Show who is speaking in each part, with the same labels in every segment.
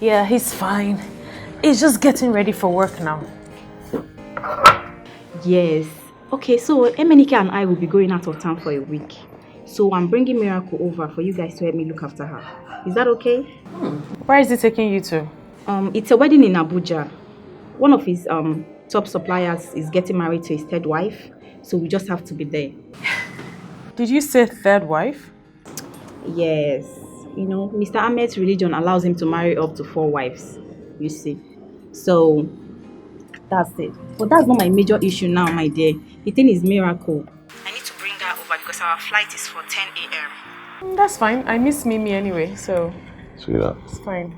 Speaker 1: Yeah, he's fine. He's just getting ready for work now.
Speaker 2: Yes. Okay, so Emenike and I will be going out of town for a week. So I'm bringing Miracle over for you guys to help me look after her. Is that okay?
Speaker 1: Where is he taking you to?
Speaker 2: It's a wedding in Abuja. One of his top suppliers is getting married to his third wife, so we just have to be there.
Speaker 1: Did you say third wife?
Speaker 2: Yes. You know, Mr. Ahmed's religion allows him to marry up to 4 wives, you see. So, that's it. But that's not my major issue now, my dear. The thing is Miracle. I need to bring her over because our flight is for 10 a.m.
Speaker 1: That's fine. I miss Mimi anyway, so...
Speaker 3: Sweetheart.
Speaker 1: It's fine.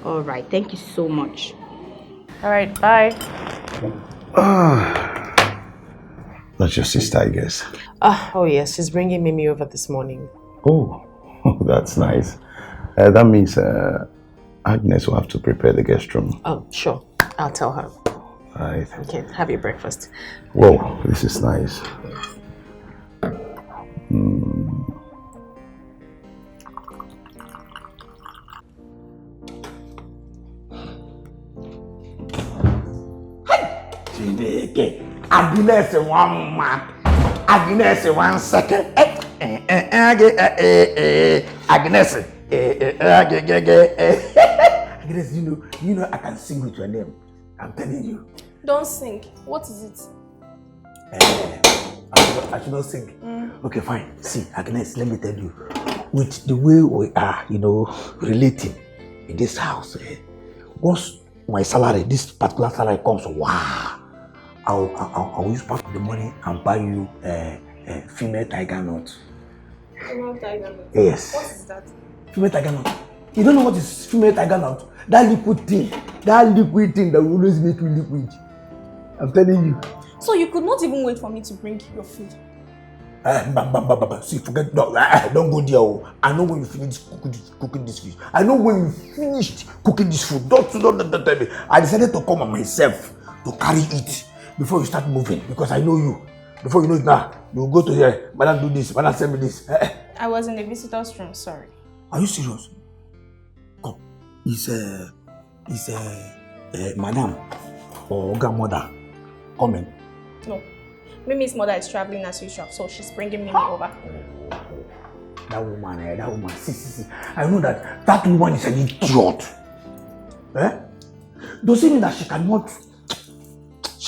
Speaker 2: Alright, thank you so much.
Speaker 1: Alright, bye.
Speaker 3: That's your sister, I guess.
Speaker 1: Oh yes, she's bringing Mimi over this morning.
Speaker 3: Oh, that's nice. That means Agnes will have to prepare the guest room.
Speaker 1: Oh, sure. I'll tell her.
Speaker 3: Right.
Speaker 1: Okay, have your breakfast.
Speaker 3: Whoa, this is nice.
Speaker 4: Dikeh, Agnes 1 month, Agnes 1 second. Agnes, Agnes, you know I can sing with your name. I'm telling you.
Speaker 5: Don't sing. What is it?
Speaker 4: I should not sing. Okay, fine. See, Agnes, let me tell you. With the way we are, relating in this house, once my salary, this particular salary comes, wow, I'll use part of the money and buy you a female tiger nut.
Speaker 5: Female tiger nut?
Speaker 4: Yes.
Speaker 5: What is that?
Speaker 4: Female tiger nut. You don't know what is female tiger nut? That liquid thing that will always make you liquid. I'm telling you.
Speaker 5: So you could not even wait for me to bring your food?
Speaker 4: See, forget, no, don't go there. I know when you finish cooking this fish. I know when you finished cooking this food. Don't tell me. I decided to come on myself to carry it before you start moving because I know you. Before you know it now, you go to here. Madam, do this. Madam, send me this.
Speaker 5: I was in the visitor's room. Sorry.
Speaker 4: Are you serious? Come. It's madam or grandmother coming.
Speaker 5: No. Mimi's mother is traveling as usual, so she's bringing Mimi over.
Speaker 4: That woman, see. I know that woman is an idiot. Does it mean that she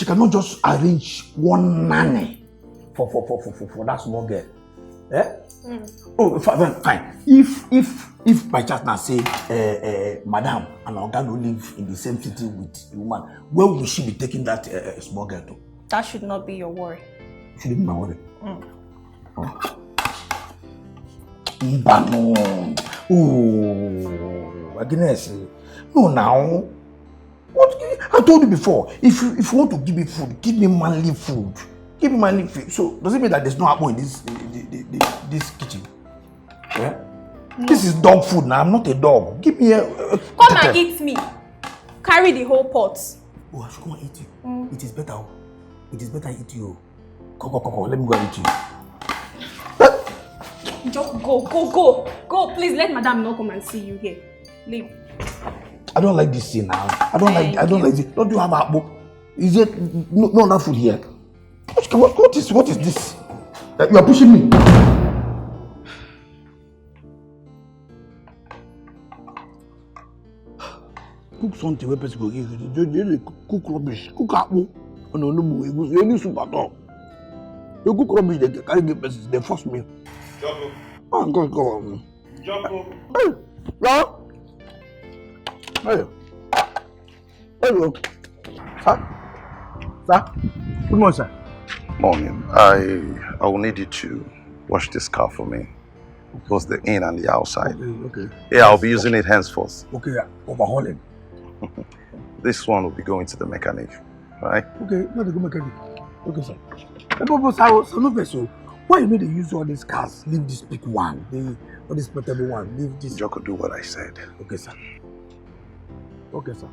Speaker 4: cannot just arrange one nanny for that small girl? Oh, fine. If by chance now say madam and Oga no live in the same city with the woman, where will she be taking that small girl to?
Speaker 5: That should not be your worry.
Speaker 4: Shouldn't be my worry. Oh, Agnes. No, now. What? I told you before. If you want to give me food, give me manly food. Give me manly food. So does it mean that there's no apple in this kitchen? Yeah? No. This is dog food now. I'm not a dog. Give me a.
Speaker 5: Come and eat me. Carry the whole pot.
Speaker 4: Oh, I should come and eat you. It is better. It is better I eat you. Come. Let me go and eat you.
Speaker 5: Just go. Go, please. Let madam not come and see you here. Leave.
Speaker 4: I don't like this scene now. I don't like this. Don't you have apple? Is it no other food here? What is this? You are pushing me. Cook something where people go eat. Cook rubbish. Cook apple. No, you need soup at all. You cook rubbish, they carry the person. They force me.
Speaker 6: Jocko.
Speaker 4: Oh, go on.
Speaker 6: Jocko.
Speaker 4: Hey, no. Hey. Hello. Sir? Good morning, sir.
Speaker 3: Morning. I will need you to wash this car for me. Both the in and the outside.
Speaker 4: Okay.
Speaker 3: Yeah, I'll be using it henceforth.
Speaker 4: Okay, overhauling.
Speaker 3: This one will be going to the mechanic, right?
Speaker 4: Okay, not the good mechanic. Okay, sir. So, why you need to use all these cars? Leave this big one, all this portable one. Leave this.
Speaker 3: Jocko, do what I said.
Speaker 4: Okay, sir. Okay, sir.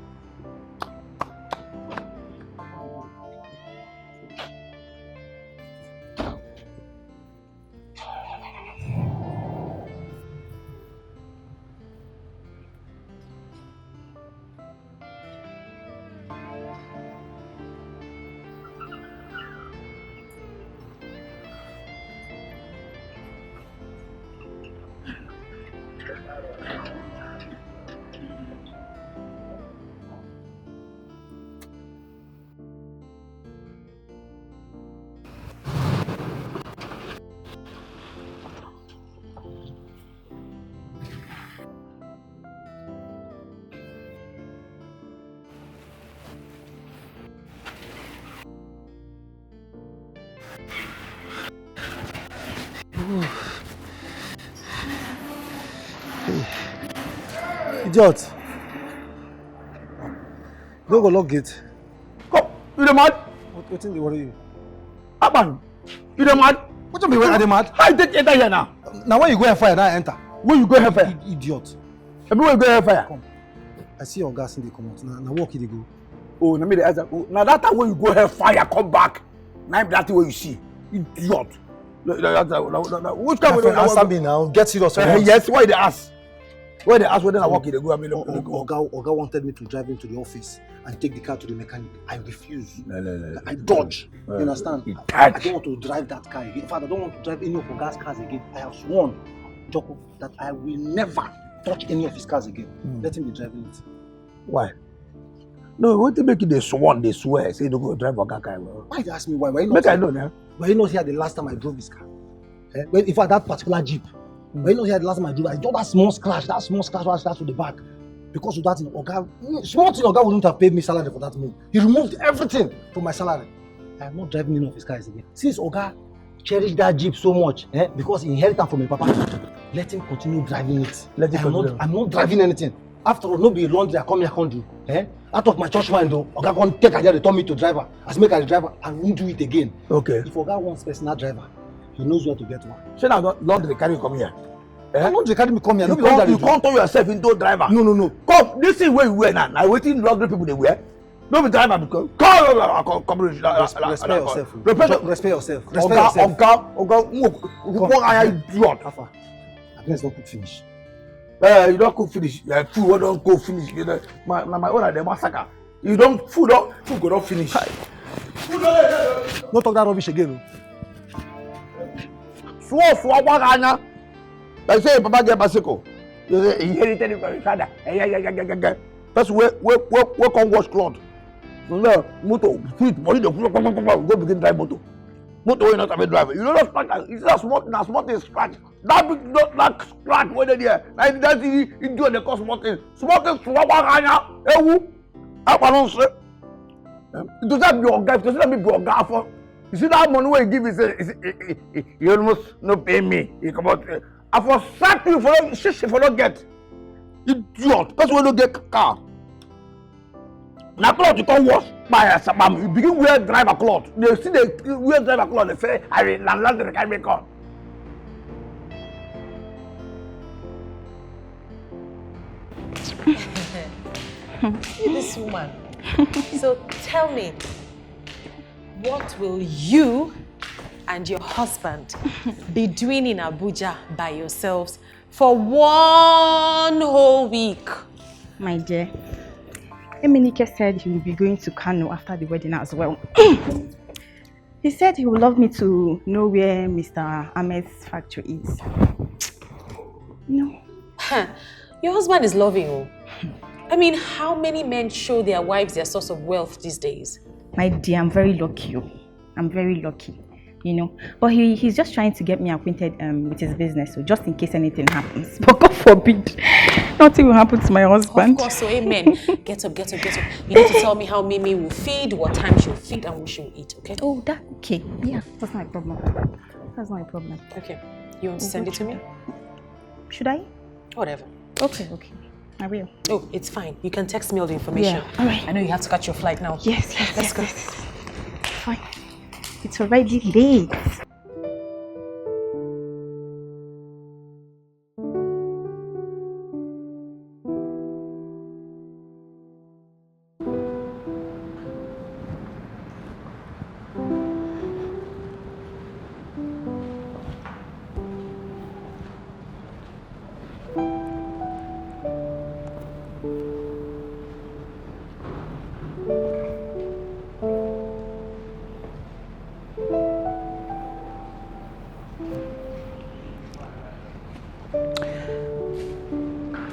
Speaker 6: Idiot. Don't go lock gate.
Speaker 4: Come, you the mad?
Speaker 6: What thing they worry you?
Speaker 4: Aban, you the mad?
Speaker 6: What you mean when I mad?
Speaker 4: How you take enter here now?
Speaker 6: Now when you go and fire, now enter.
Speaker 4: Where you go hellfire?
Speaker 6: Idiot.
Speaker 4: Everywhere you go hellfire.
Speaker 6: Come. I see your gas in the come out. Now walk it they go.
Speaker 4: Oh, na me the answer. Now that time when you go hellfire, come back. Now that thing where you see. Idiot. Which kind of
Speaker 6: answer me now? Get serious.
Speaker 4: Yes, why they ask? Why they ask whether I walk in the go? I mean,
Speaker 6: Oga wanted me to drive into the office and take the car to the mechanic. I refuse.
Speaker 4: No.
Speaker 6: I dodge. You understand? I don't want to drive that car again. In fact, I don't want to drive any of Oga's cars again. I have sworn, Joko, that I will never touch any of his cars again. Let him be driving it.
Speaker 4: Why? No, what they make it they swear. Say don't go drive Oga car.
Speaker 6: Why they ask me why? Why you
Speaker 4: Make
Speaker 6: not
Speaker 4: I know now.
Speaker 6: Were you not here the last time I drove his car? Well, in fact, that particular Jeep. Were you not here the last time I drove? I drove that small scratch was to the back. Because of that, Oga, small thing, Oga wouldn't have paid me salary for that move. He removed everything from my salary. I am not driving any of his cars again. Since Oga cherished that Jeep so much, because he inherited it from his papa, let him continue driving it. I'm not driving anything. After all, no be laundry I come here and do. Out of my church mind though, Oga can't take idea, they turn me to driver. As make a driver, I won't do it again.
Speaker 4: Okay.
Speaker 6: If Oga wants personal driver, he knows where to get one.
Speaker 4: Say now laundry carry you come here.
Speaker 6: Laundry carry me come here.
Speaker 4: You can't turn yourself into driver.
Speaker 6: No.
Speaker 4: Come, this is where you wear now. Now waiting laundry people they wear. Don't be driver because come
Speaker 6: respect yourself. Respect yourself.
Speaker 4: Oga, idiot.
Speaker 6: Alpha, I guess don't cook finish.
Speaker 4: You don't cook finish. Food don't go finish. My own the massacre. You don't food go don't finish.
Speaker 6: Don't talk that rubbish again.
Speaker 4: Swa waganya. Like say Papa get bicycle. You say inherited it from his father. That's where come wash cloth. No, motor, feet, body, go begin drive motor. Motor will not have a driver. You don't scratch. It's not small thing scratch. That big not scratch whether there. Like that he do the cost small thing. Small thing swaganya. Who? I don't say. It does not be your guy. It does not be your guy for. You see that money where he give is you almost no pay me. He come out. I for sack you for shish for not get. Idiot. That's why you don't get car. Now cloth you can't wash by a sabam. You begin wear driver cloth. They see they wear driver cloth. They say I will land the carry car.
Speaker 1: This woman. So tell me, what will you and your husband be doing in Abuja by yourselves for 1 whole week?
Speaker 2: My dear, Eminike said he will be going to Kano after the wedding as well. He said he would love me to know where Mr. Ahmed's factory is. No.
Speaker 1: Your husband is loving you. I mean, how many men show their wives their source of wealth these days?
Speaker 2: My dear, I'm very lucky. I'm very lucky, you know. But he's just trying to get me acquainted with his business, so just in case anything happens. But God forbid, nothing will happen to my husband.
Speaker 1: Of course, so amen. Get up. You need to tell me how Mimi will feed, what time she'll feed, and what she'll eat, okay?
Speaker 2: Oh, okay. Yeah, that's not a problem. That's not a problem.
Speaker 1: Okay. You want to send it to me?
Speaker 2: Should I?
Speaker 1: Whatever.
Speaker 2: Okay. I will.
Speaker 1: Oh, it's fine. You can text me all the information.
Speaker 2: Yeah, all right.
Speaker 1: I know you have to catch your flight now.
Speaker 2: Yes.
Speaker 1: Let's go.
Speaker 2: Fine. It's already late.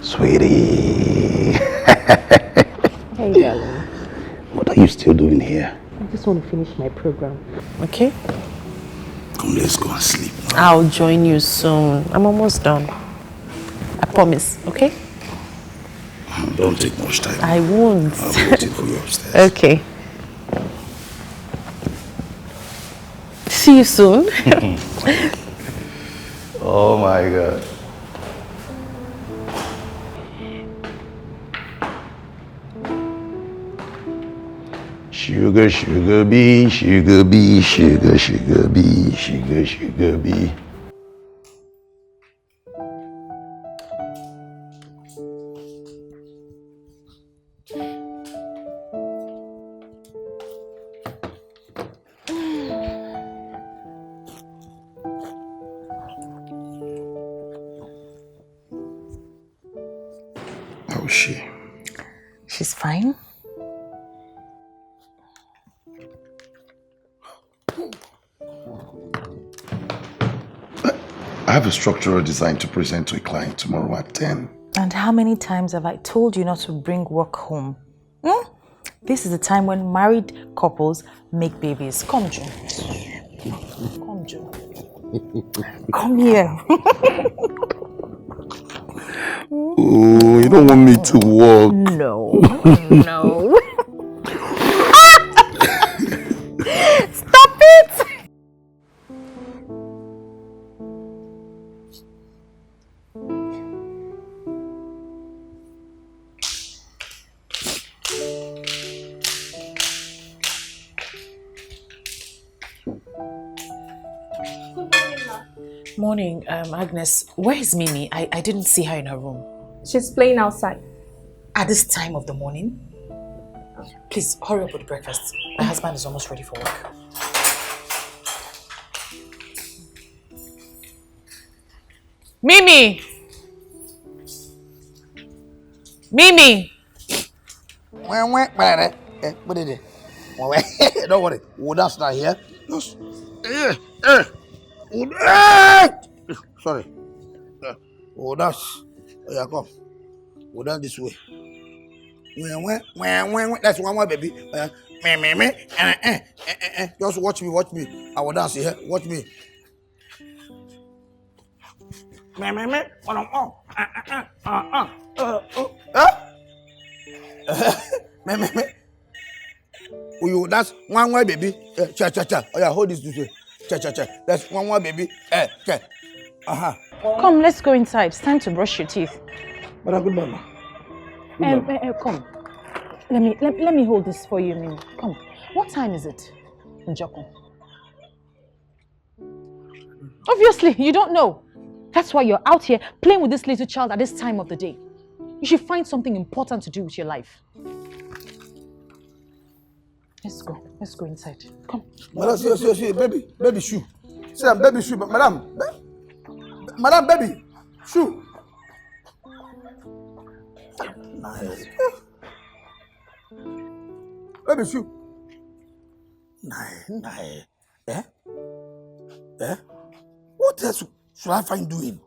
Speaker 3: Sweetie.
Speaker 1: Hey, darling.
Speaker 3: What are you still doing here?
Speaker 1: I just want to finish my program. Okay?
Speaker 3: Come, let's go and sleep.
Speaker 1: I'll join you soon. I'm almost done. I promise, okay?
Speaker 3: Don't take much time.
Speaker 1: I won't.
Speaker 3: I'll be waiting for you upstairs.
Speaker 1: Okay. See you soon.
Speaker 3: Oh my God. Sugar, sugar bee, sugar bee, sugar, sugar bee, sugar, sugar bee. How is she?
Speaker 1: She's fine.
Speaker 3: I have a structural design to present to a client tomorrow at 10.
Speaker 1: And how many times have I told you not to bring work home? Hmm? This is the time when married couples make babies. Come, Joe. Come, Joe. Come here.
Speaker 3: Oh, you don't want me to walk.
Speaker 1: No. No. Stop it! Morning, Agnes. Where is Mimi? I didn't see her in her room.
Speaker 5: She's playing outside.
Speaker 1: At this time of the morning? Please, hurry up with breakfast. My husband is almost ready for work. Mimi! Mimi!
Speaker 4: What is it? Don't worry. That's not here. Just, sorry. That's. Yeah, come. Down this way. That's one more, baby. Just watch me, watch me. I will dance here. Watch me. You that's one way, baby. Cha cha cha. Oh yeah, hold this way. Cha cha cha. That's one way, baby. Cha.
Speaker 1: Come, let's go inside. It's time to brush your teeth.
Speaker 4: But good mama.
Speaker 1: Come. Let me hold this for you, Mimi. Come. What time is it, Njoko? Obviously, you don't know. That's why you're out here playing with this little child at this time of the day. You should find something important to do with your life. Let's go. Let's go inside. Come.
Speaker 4: Madam, see, baby shoe. See, baby shoe, madam. Madam, baby shoe. Nice. Baby shoe. Nice. What else should I find doing?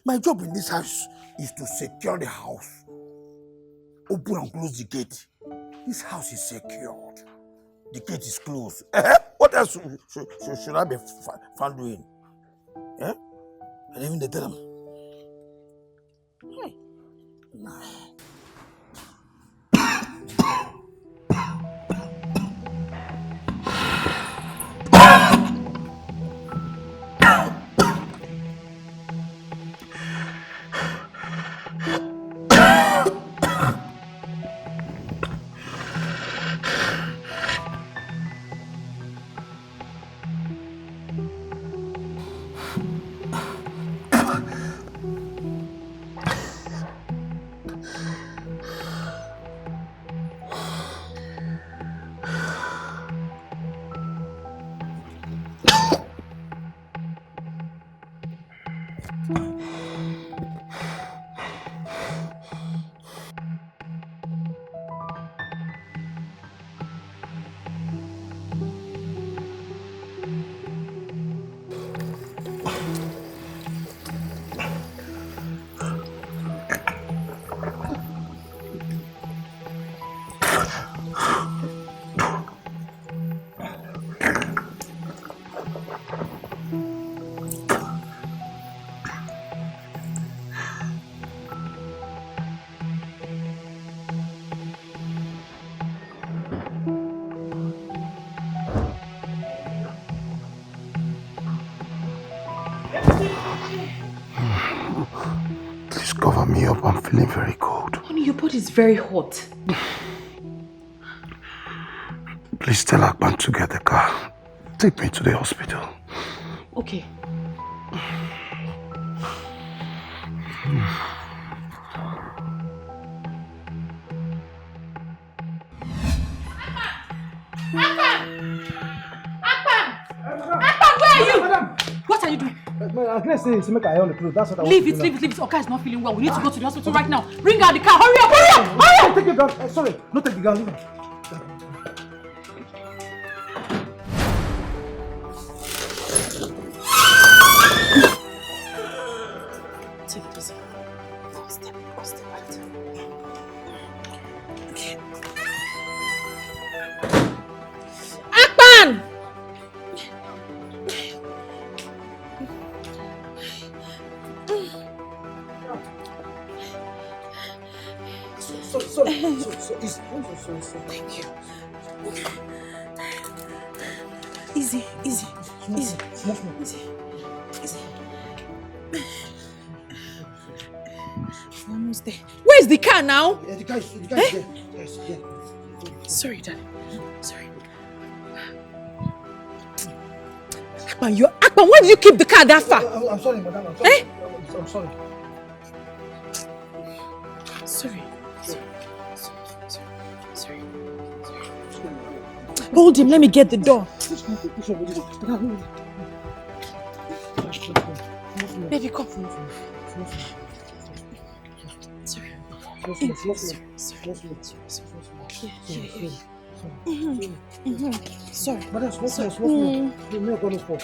Speaker 4: My job in this house is to secure the house. Open and close the gate. This house is secured. The gate is closed. What else should I be found doing? And even they tell them. Nah.
Speaker 3: cover me up. I'm feeling very cold.
Speaker 1: Honey, your body is very hot.
Speaker 3: Please tell Akpan to get the car. Take me to the hospital.
Speaker 1: Okay.
Speaker 5: Where are you?
Speaker 6: Madam!
Speaker 5: What are you doing?
Speaker 6: Agnes says make I on the clothes. That's what I want
Speaker 5: Leave
Speaker 6: to
Speaker 5: it,
Speaker 6: do
Speaker 5: leave it, leave it. Oka is not feeling well. We need to go to the hospital right now. Bring out the car. Hurry up, hurry up, hurry up!
Speaker 6: Take the gun. Sorry, not take the gun. Leave it.
Speaker 1: Take it easy. Step out. Okay.
Speaker 5: Akpan!
Speaker 6: Sorry. Thank you.
Speaker 1: Easy.
Speaker 6: Small.
Speaker 1: We're almost there.
Speaker 5: Where's the car now?
Speaker 6: Yeah, the guy is there. Yes, yeah.
Speaker 1: Sorry, darling. Sorry.
Speaker 5: Akpan, why did you keep the car that far?
Speaker 6: I'm sorry, madam. I'm sorry. I'm sorry.
Speaker 1: Sorry.
Speaker 5: Hold him, let me get the door.
Speaker 1: Baby, come. Sorry. Sorry.
Speaker 6: Madam, small. No, go for.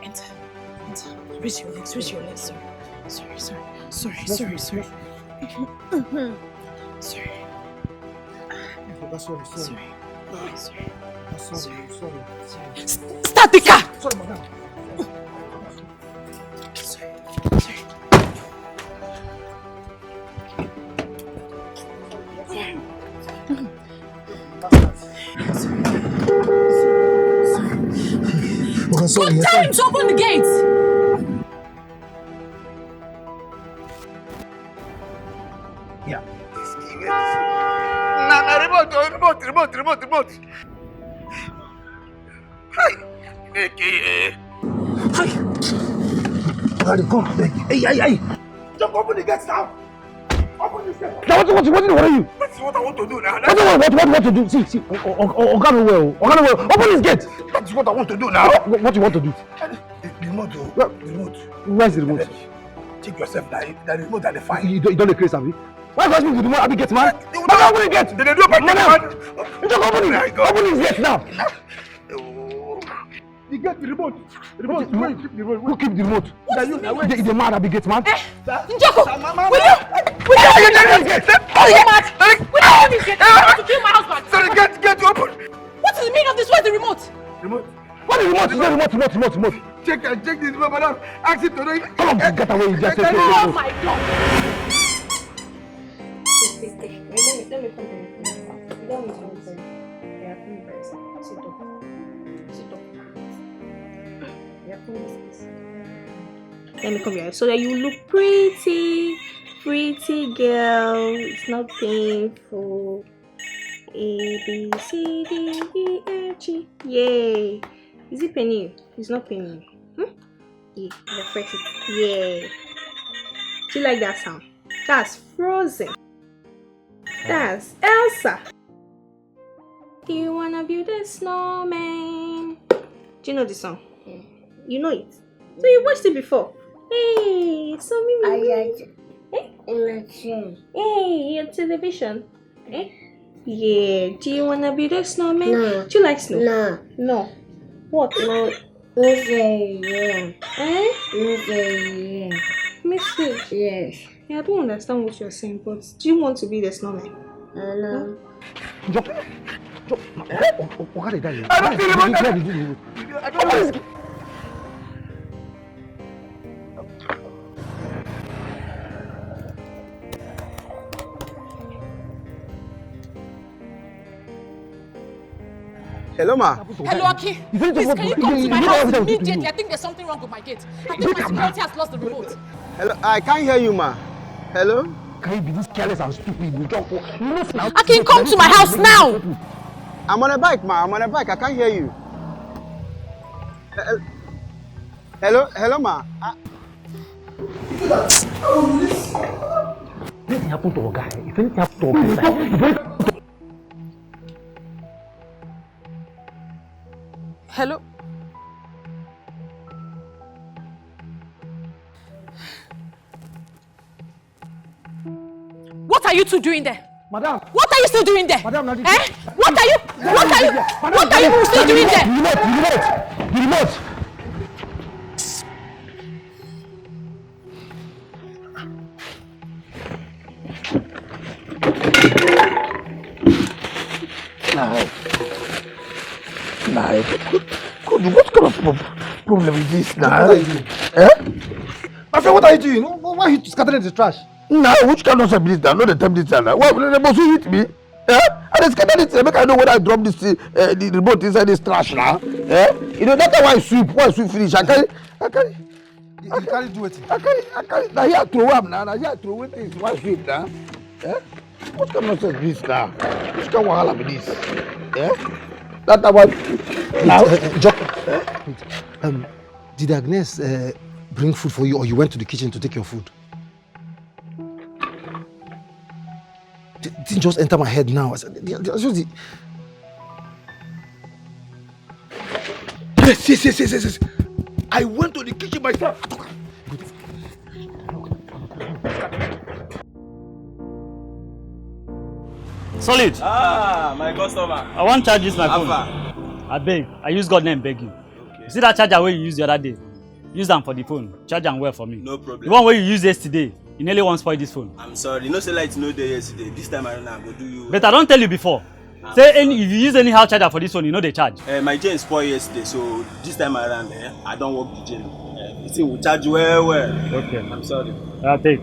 Speaker 1: Enter. Raise your legs. Sorry. Sorry.
Speaker 5: Start the car!
Speaker 6: Sorry, madam.
Speaker 1: Sorry.
Speaker 6: Sorry.
Speaker 5: Tell him to open the gates!
Speaker 6: Yeah.
Speaker 3: Remote. Hi.
Speaker 6: Come. Hey. Just open the gates now. Open the gates. Now, what are you?
Speaker 3: That's what I want to do now.
Speaker 6: What to do? See. Oga no well. Open this gate.
Speaker 3: That's what I want to do now.
Speaker 6: What you want to do?
Speaker 3: The remote.
Speaker 6: Where's the remote?
Speaker 3: Check yourself now. The remote and the fine.
Speaker 6: You don't look crazy, Abi. Why can't you do the remote? Abi, get man. Open the gate.
Speaker 3: They do a man.
Speaker 6: Just open it. Open this gate now.
Speaker 3: Oh.
Speaker 6: You get the remote. Where you keep the remote? Who keep the remote? The man Abi gate man.
Speaker 5: Njoko, will you let me get? Will you let me get? I want to kill my husband.
Speaker 3: Sorry, get open.
Speaker 5: What is the meaning of this? Where's the remote?
Speaker 3: Remote.
Speaker 6: What is the remote?
Speaker 3: Check the remote, madam. Ask it to know.
Speaker 6: Come on, get away. You just
Speaker 5: Oh my God.
Speaker 2: Let me come to you. Let me come to you. Yeah, come first. Sit up. Yeah, come this. Let me come here so that you look pretty girl. It's not painful. A, B, C, D, E, F, G. Yay. Is it paining you? It's not paining you. Yeah, let's press it. Yeah. Do you like that sound? That's Frozen. That's Elsa. Do you wanna build a snowman? Do you know this song? Yeah. You know it? So you watched it before? Hey, so me.
Speaker 7: I like it.
Speaker 2: Hey, your television. Yeah. Do you wanna build a snowman?
Speaker 7: No.
Speaker 2: Do you like snow?
Speaker 7: No.
Speaker 2: What?
Speaker 7: No. Yeah.
Speaker 2: Miss you.
Speaker 7: Yes.
Speaker 2: Yeah, I don't understand what you're saying, but do you want to be the snowman?
Speaker 7: No.
Speaker 6: What did I
Speaker 3: I don't see remote. I don't want to.
Speaker 8: Hello, ma.
Speaker 5: Hello, Aki. Please, can you come to my house immediately? I think there's something wrong with my gate. I think my security has lost the remote.
Speaker 8: Hello, I can't hear you, ma. Hello?
Speaker 6: Can you be this careless and stupid? You talk.
Speaker 5: Aki, come to my house now.
Speaker 8: I'm on a bike, ma. I'm on a bike. I can't hear you. Hello, ma.
Speaker 6: If anything happened to a guy, if anything happened to a guy,
Speaker 5: Hello? What are you two doing there?
Speaker 6: Madam.
Speaker 5: What are you still doing there?
Speaker 6: Madam,
Speaker 5: What are you still doing there?
Speaker 6: The remote. Nah, what kind of problem is this now? What are you doing? My friend, what are you doing? Why are you scattering the trash?
Speaker 4: Nah, which kind of service now? Not the time this time. Why they must hit me? I just scatter it. Make I know when I drop this the remote inside this trash now. You know that's why I sweep. Why I sweep finish? I carry.
Speaker 6: You can't do it.
Speaker 4: I carry. Now here throw up now. Now here throw away things. Why sweep now? What kind of service this now? Which kind of wahala be this? That's why. Now,
Speaker 6: did Agnes bring food for you, or you went to the kitchen to take your food? Didn't just enter my head now. I said,
Speaker 4: Yes. I went to the kitchen myself.
Speaker 9: Solid.
Speaker 8: My customer.
Speaker 9: I want to charge this my phone. I beg. I use God name beg you. Okay. You see that charger where you used the other day? Use them for the phone. Charge them well for me.
Speaker 8: No problem.
Speaker 9: The one where you used yesterday, you nearly won't spoil this phone.
Speaker 8: I'm sorry. No say light no day yesterday. This time I go do you.
Speaker 9: But I don't tell you before. Say if you use anyhow charger for this one, you know they charge.
Speaker 8: My chain spoiled yesterday, so this time around, I don't work the chain. You see, we charge well.
Speaker 9: Okay.
Speaker 8: I'm sorry.
Speaker 9: I'll take.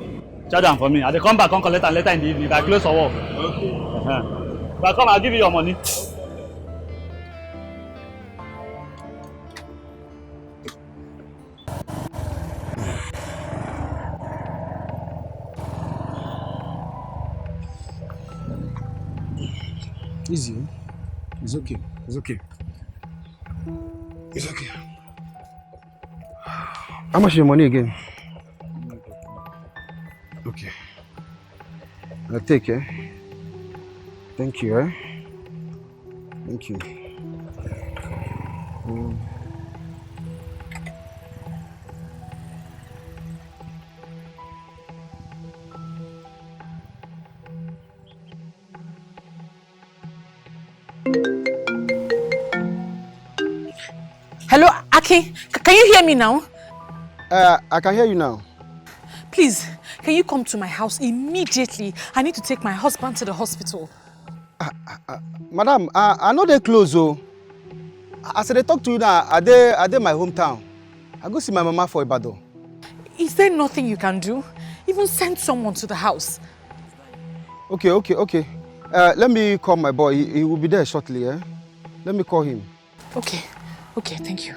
Speaker 9: Charge them for me. I'll come back and collect and later in the evening. If I close for work.
Speaker 8: Okay.
Speaker 9: But come, I'll give you your money.
Speaker 6: Easy. It's okay. How much is your money again? Okay. I'll take it. Thank you, Thank you.
Speaker 5: Hello, Aki. Can you hear me now?
Speaker 6: I can hear you now.
Speaker 5: Please, can you come to my house immediately? I need to take my husband to the hospital.
Speaker 6: Madam, I know they close, oh. As they talk to you now, are they my hometown? I go see my mama for Ibadan.
Speaker 5: Is there nothing you can do? Even send someone to the house.
Speaker 6: Okay. Let me call my boy. He will be there shortly, Let me call him.
Speaker 5: Okay, thank you.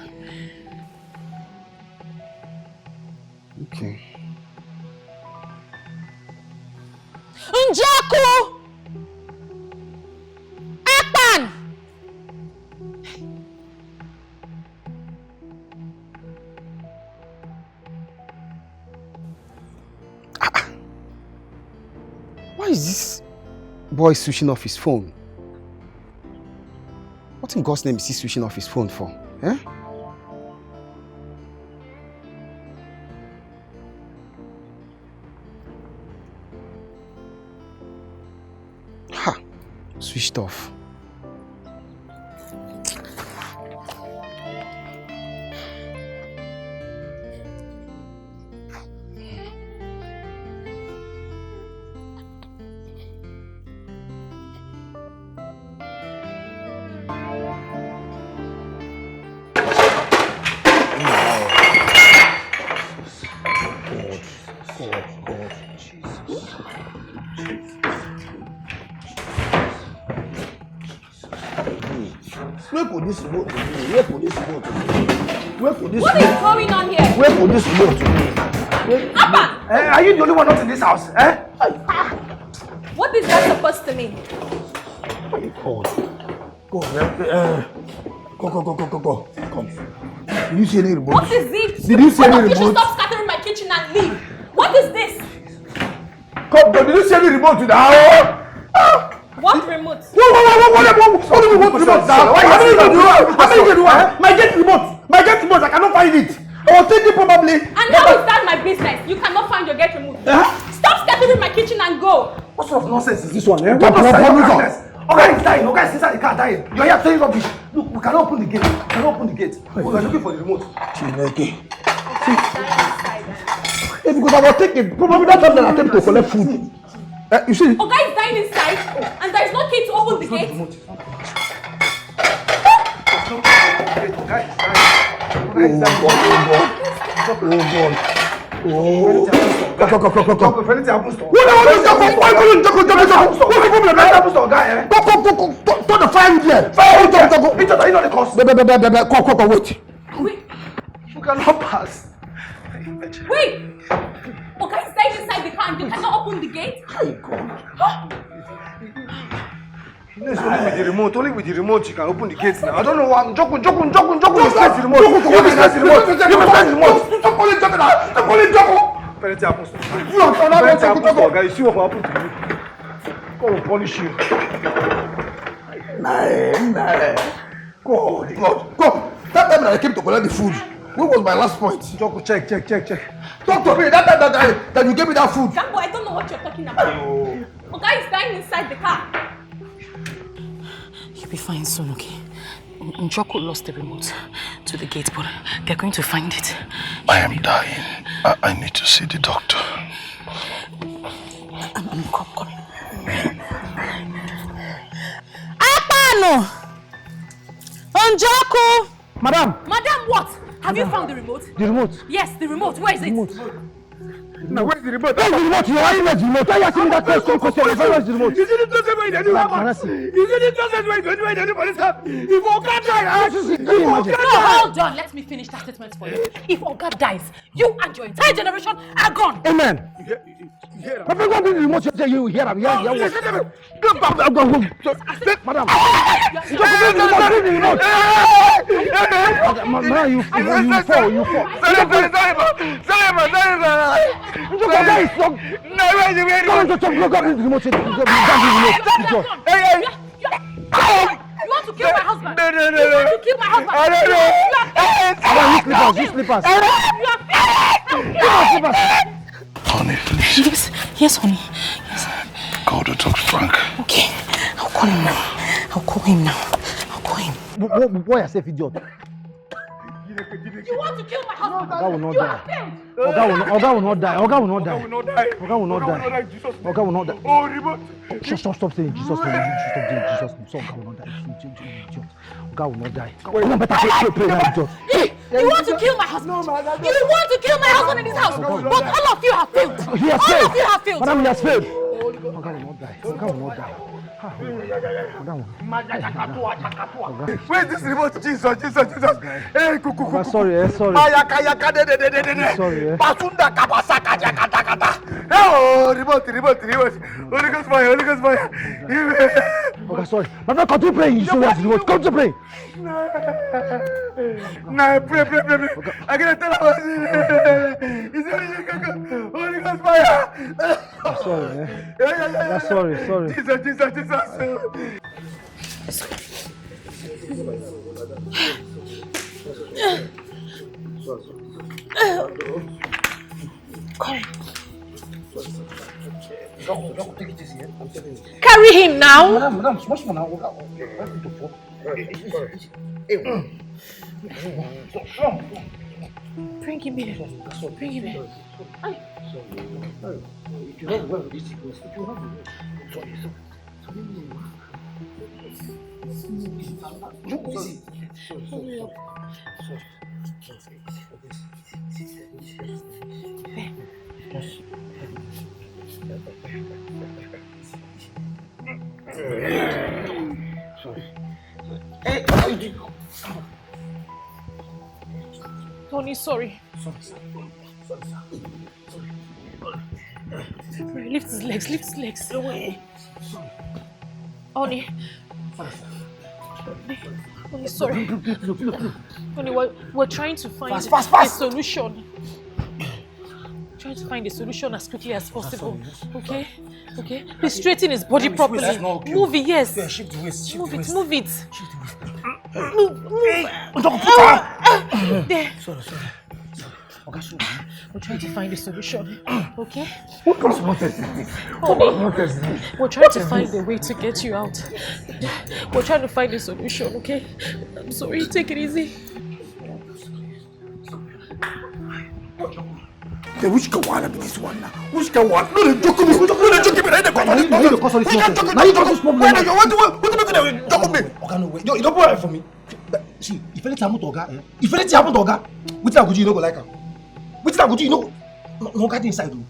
Speaker 6: Okay.
Speaker 5: Njaku! Akpan!
Speaker 6: Why is this boy switching off his phone? What in God's name is he switching off his phone for? Switched off.
Speaker 4: Where could this remote be? Where could this remote be? Where could this
Speaker 5: What is going on here?
Speaker 4: Where could this remote be?
Speaker 5: Abba!
Speaker 6: Are you the only one not in this house?
Speaker 5: What is that supposed to mean?
Speaker 4: Go. Come. Did you see any remote?
Speaker 5: What is it?
Speaker 4: Did you see any remote?
Speaker 5: You should stop scattering my kitchen and leave. What is this?
Speaker 4: Come, did you see any remote in the house?
Speaker 5: What remote?
Speaker 4: What do you want remote now? How many do you have? My gate remote, I cannot find it. I was thinking probably.
Speaker 5: And how is that my business? You cannot find your gate remote. Stop scattering my kitchen and go.
Speaker 6: What sort of nonsense is this one?
Speaker 4: What
Speaker 6: Okay, is dying. Okay, inside the car dying. You're here saying rubbish. Look, we cannot open the gate. We are looking for the remote.
Speaker 4: Chineke. Because I was thinking, probably that time that I attempt to collect food. You see?
Speaker 5: Oh, guy is dying inside, and there is no key to open the gate.
Speaker 4: Turn the fire there. Wait.
Speaker 6: You cannot pass.
Speaker 5: Wait! Okay, stay inside the car and you cannot open the gate?
Speaker 6: It's only with the remote you can open the gates now. I don't know why. Joko, you press the remote. Penalty happens. You see what will happen to you. God will punish you.
Speaker 4: Nah. God. That time that I came to collect the food, what was my last point?
Speaker 6: Joko, check.
Speaker 4: Talk to me. That you gave me that food.
Speaker 5: Gambo, I don't know what you're talking about. Okay, is dying inside the car.
Speaker 1: You'll be fine soon, okay? Njoko lost the remote to the gate, but they're going to find it.
Speaker 3: I am dying. I need to see the doctor.
Speaker 1: I'm coming. Apano! Njoko!
Speaker 4: Madam,
Speaker 5: what? Have you found the remote?
Speaker 4: the remote.
Speaker 5: Yes, the remote. Where is it?
Speaker 4: Now, where's the remote? Where's the remote? You are in the remote. Why are you asking me that question? Where's the remote?
Speaker 6: Is it the way they do it? If Oga dies,
Speaker 5: No, hold on. Let me finish that statement for you. If Oga dies, you and your entire generation are gone.
Speaker 4: Amen. But what the remote you say you hear? I'm here. Go back. Madam. You fall.
Speaker 5: You want to kill my husband? No. You want to kill my husband?
Speaker 6: I don't know.
Speaker 4: Use slippers.
Speaker 3: Honey, please.
Speaker 1: Yes, honey. Yes.
Speaker 3: Call the Dr. Frank.
Speaker 1: Okay, I'll call him now.
Speaker 4: Boy, I say idiot.
Speaker 5: You want to kill my husband?
Speaker 4: Oga will not
Speaker 5: You
Speaker 4: die.
Speaker 5: have failed.
Speaker 4: Oga will not die. Oga will not die.
Speaker 6: Oh, remote.
Speaker 4: Stop saying Jesus name. Stop saying Jesus name. So Oga will not die. Oga will not die. Oga better pray now, idiot.
Speaker 5: You want to kill my husband? You want to kill my husband in this house? But all of you have failed.
Speaker 4: He has
Speaker 5: All
Speaker 4: failed.
Speaker 5: of you have failed.
Speaker 4: Madam, he has failed. Oga will not die.
Speaker 6: Where's this remote? Jesus. Hey, kuku.
Speaker 4: Sorry. Sorry.
Speaker 6: Basunda kabasaka jakata. Oh, remote. Holy Ghost fire.
Speaker 4: Oga, sorry. Madam, continue praying. You say where's the remote? Continue praying.
Speaker 6: Nah, pray. I gotta tell her. Holy Ghost fire.
Speaker 4: Sorry.
Speaker 6: Yeah.
Speaker 4: Sorry.
Speaker 6: Jesus.
Speaker 5: Carry him now.
Speaker 6: Madam, much more now.
Speaker 5: Bring him here. Oni, sorry.
Speaker 6: Sorry, sir. Sorry, sir.
Speaker 5: Sorry. Lift his legs, lift his legs.
Speaker 6: Away. Sorry.
Speaker 5: Oni.
Speaker 6: Sorry, sir.
Speaker 5: Oni, sorry. Oni, we're trying to find a solution. Trying to find a solution as quickly as possible. Okay? Okay? Please straighten his body properly. Move it, yes.
Speaker 6: Yeah, shift the waist.
Speaker 5: Move it, move it.
Speaker 6: Shift the waist.
Speaker 5: Move. There.
Speaker 6: Sorry. Okay, sorry.
Speaker 5: We're trying to find a solution. Okay?
Speaker 6: What comes from this?
Speaker 5: We're trying to find a way to get you out. We're trying to find a solution, okay? I'm sorry, take it easy.
Speaker 4: Okay, which can one be this one now? Which can one? No, they joke me. No, they joke me.
Speaker 6: Now you cause all this nonsense. Now you cause this problem.
Speaker 4: What do you mean? Joke me.
Speaker 6: Okay, no way. You don't worry for me. See, if anything happen to Oga, if anything happen to Oga, which I go do, you no go like am. Which I go do, you know, no Oga dey inside o.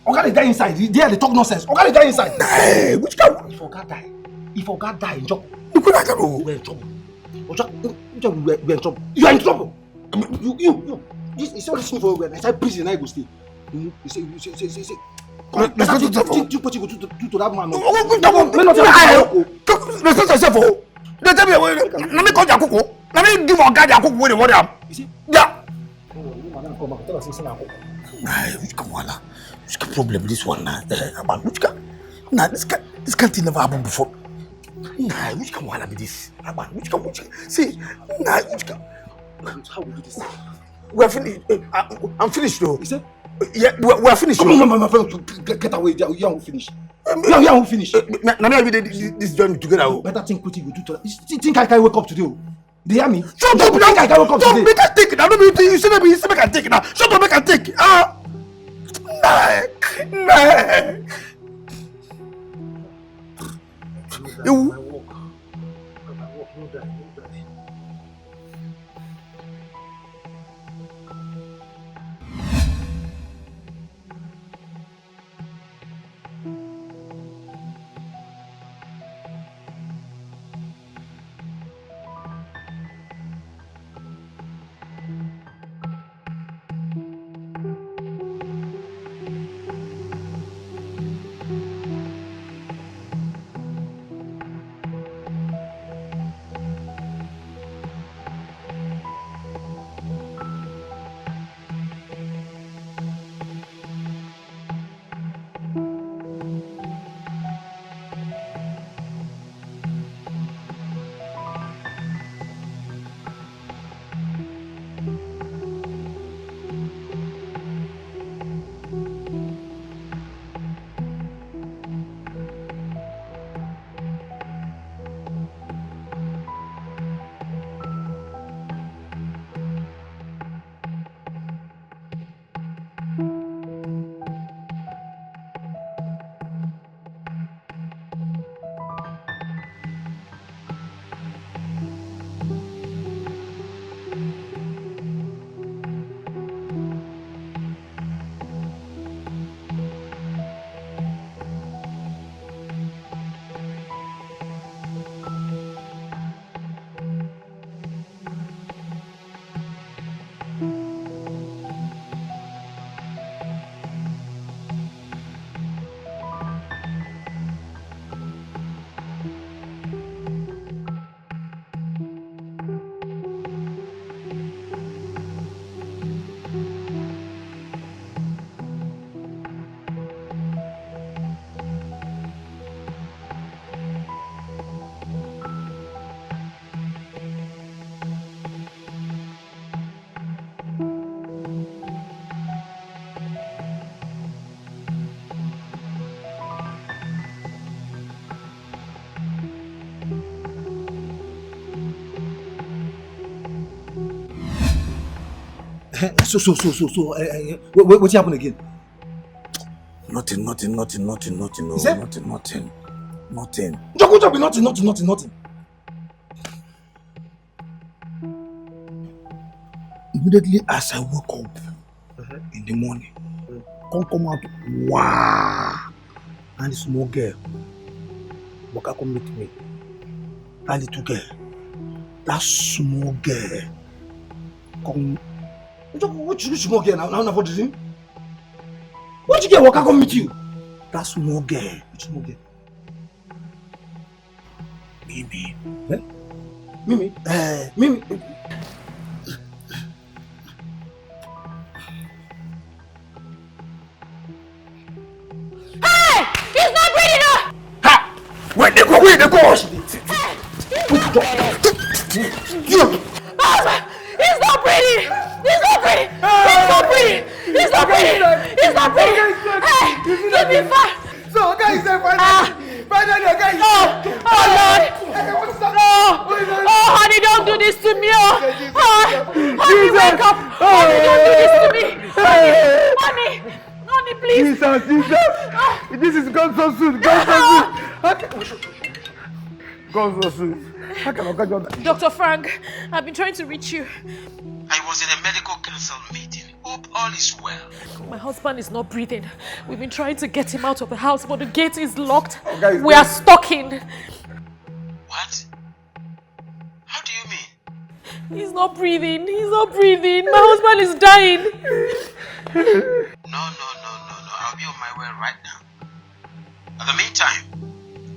Speaker 6: Oga dey die inside. They talk nonsense. Oga dey die inside.
Speaker 4: Hey, which can?
Speaker 6: If Oga die in trouble.
Speaker 4: You could like go.
Speaker 6: We're in trouble. We're in trouble. You are in trouble. You. It's all this thing for when I say prison, I go stay. You say.
Speaker 4: Let's not do that.
Speaker 6: What you go do to that man?
Speaker 4: Let's not say for. They tell me, let me call Jakuko. Let me give a guy Jakuko with the water.
Speaker 6: You see?
Speaker 4: Yeah.
Speaker 6: Nah,
Speaker 4: which come on, which problem this one now? Which can? Nah, this can't never happen before. Nah, which come on be this? Which come? See, nah, which come?
Speaker 6: How we do this?
Speaker 4: We're finished. I'm finished though.
Speaker 6: You said?
Speaker 4: Yeah, we're finished.
Speaker 6: My friend, get away. You won't finish. You won't finish.
Speaker 4: Now every day this journey together.
Speaker 6: Better think what you do to. Think I can wake up today. They hear me?
Speaker 4: Shut up!
Speaker 6: Think I can wake up today.
Speaker 4: Don't make us take it. I don't mean you say make I take it now. Shut up, make I take it. Nah. You.
Speaker 6: So, what happened again?
Speaker 4: Nothing. No,
Speaker 6: Is that?
Speaker 4: nothing.
Speaker 6: Job, nothing.
Speaker 4: Immediately as I woke up in the morning, come out, wow, and the small girl, Boka come meet me. That little girl, that small girl, come
Speaker 6: Which small girl now for the What you get work come meet you? That small girl. Which small girl? Mimi. Eh? Mimi. Mimi.
Speaker 5: Hey! He's not breathing up!
Speaker 6: Ha! Where they go?
Speaker 5: Hey! He's not breathing! He's not breathing! He's not breathing! He's not breathing! He's not breathing! Hey! Give me fast!
Speaker 6: So, okay, is there finally, okay?
Speaker 5: Oh Lord! Oh, honey, don't do this to me! Honey, wake up! Honey, don't do this to me! Honey, please!
Speaker 6: Jesus! This is gone so soon! Gone so soon! How can I get you?
Speaker 5: Dr. Frank, I've been trying to reach you.
Speaker 10: I was in a medical council meeting. Hope all is well.
Speaker 5: My husband is not breathing. We've been trying to get him out of the house, but the gate is locked.
Speaker 6: Okay,
Speaker 5: we are stuck in.
Speaker 10: What? How do you mean?
Speaker 5: He's not breathing. He's not breathing. My husband is dying.
Speaker 10: No. I'll be on my way right now. In the meantime,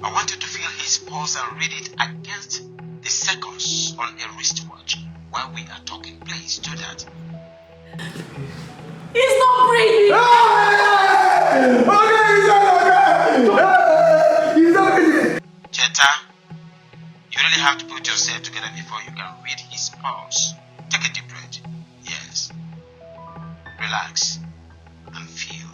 Speaker 10: I want you to feel his pulse and read it against the seconds on a wristwatch while we are talking. Please do that.
Speaker 5: He's not breathing.
Speaker 6: He's okay.
Speaker 10: Cheta, you really have to put yourself together before you can read his pulse. Take a deep breath. Yes. Relax and feel.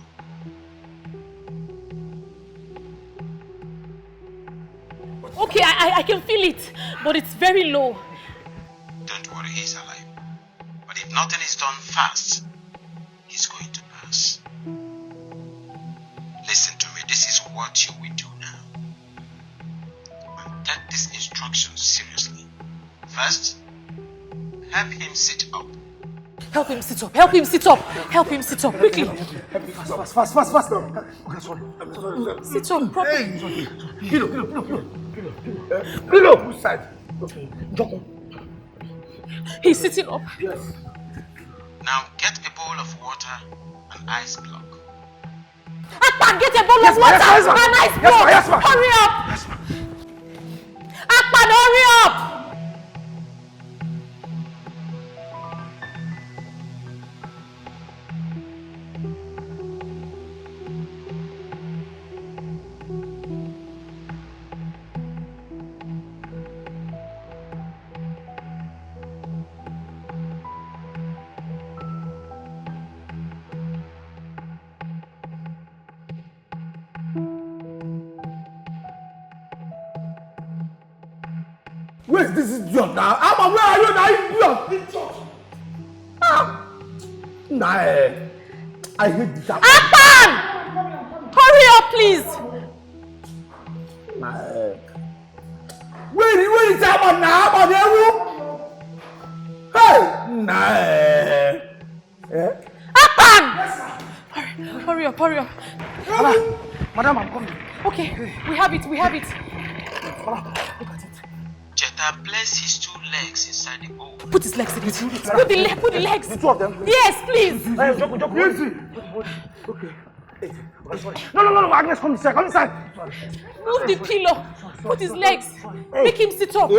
Speaker 5: Okay, I can feel it, but it's very low.
Speaker 10: Don't worry, he's alive. But if nothing is done fast, he's going to pass. Listen to me, this is what you will do now. And take this instruction seriously. First, help him sit up.
Speaker 5: Help him sit up. Help him sit up. Help him sit up quickly.
Speaker 6: Fast. Okay, sorry.
Speaker 5: Sit up properly.
Speaker 6: Pillow. Which side? Okay.
Speaker 5: He's sitting up.
Speaker 6: Yes.
Speaker 10: Now get a bowl of water and ice block.
Speaker 5: Akpan, get a bowl of water and ice block.
Speaker 6: Yes, ma.
Speaker 5: Hurry up.
Speaker 6: Yes, ma.
Speaker 5: Akpan, hurry up.
Speaker 6: Where's this idiot now? Amma, where are you now, idiot? Nah, I hate this.
Speaker 5: Akpan! Hurry up, please.
Speaker 6: Nah, where is Amma now? Amma, hey, nah,
Speaker 5: Akpan! Hurry up.
Speaker 6: Madam, I'm coming.
Speaker 5: Okay, we have it.
Speaker 6: Look at it.
Speaker 10: Cheta, place his two legs inside the bowl.
Speaker 5: Put his legs in it. Put the legs.
Speaker 6: The two of them.
Speaker 5: Yes, please.
Speaker 6: Hey, jump. Easy. Okay. Sorry. No, Agnes, come inside. Sorry.
Speaker 5: Move the pillow. Put his legs. Make him sit up.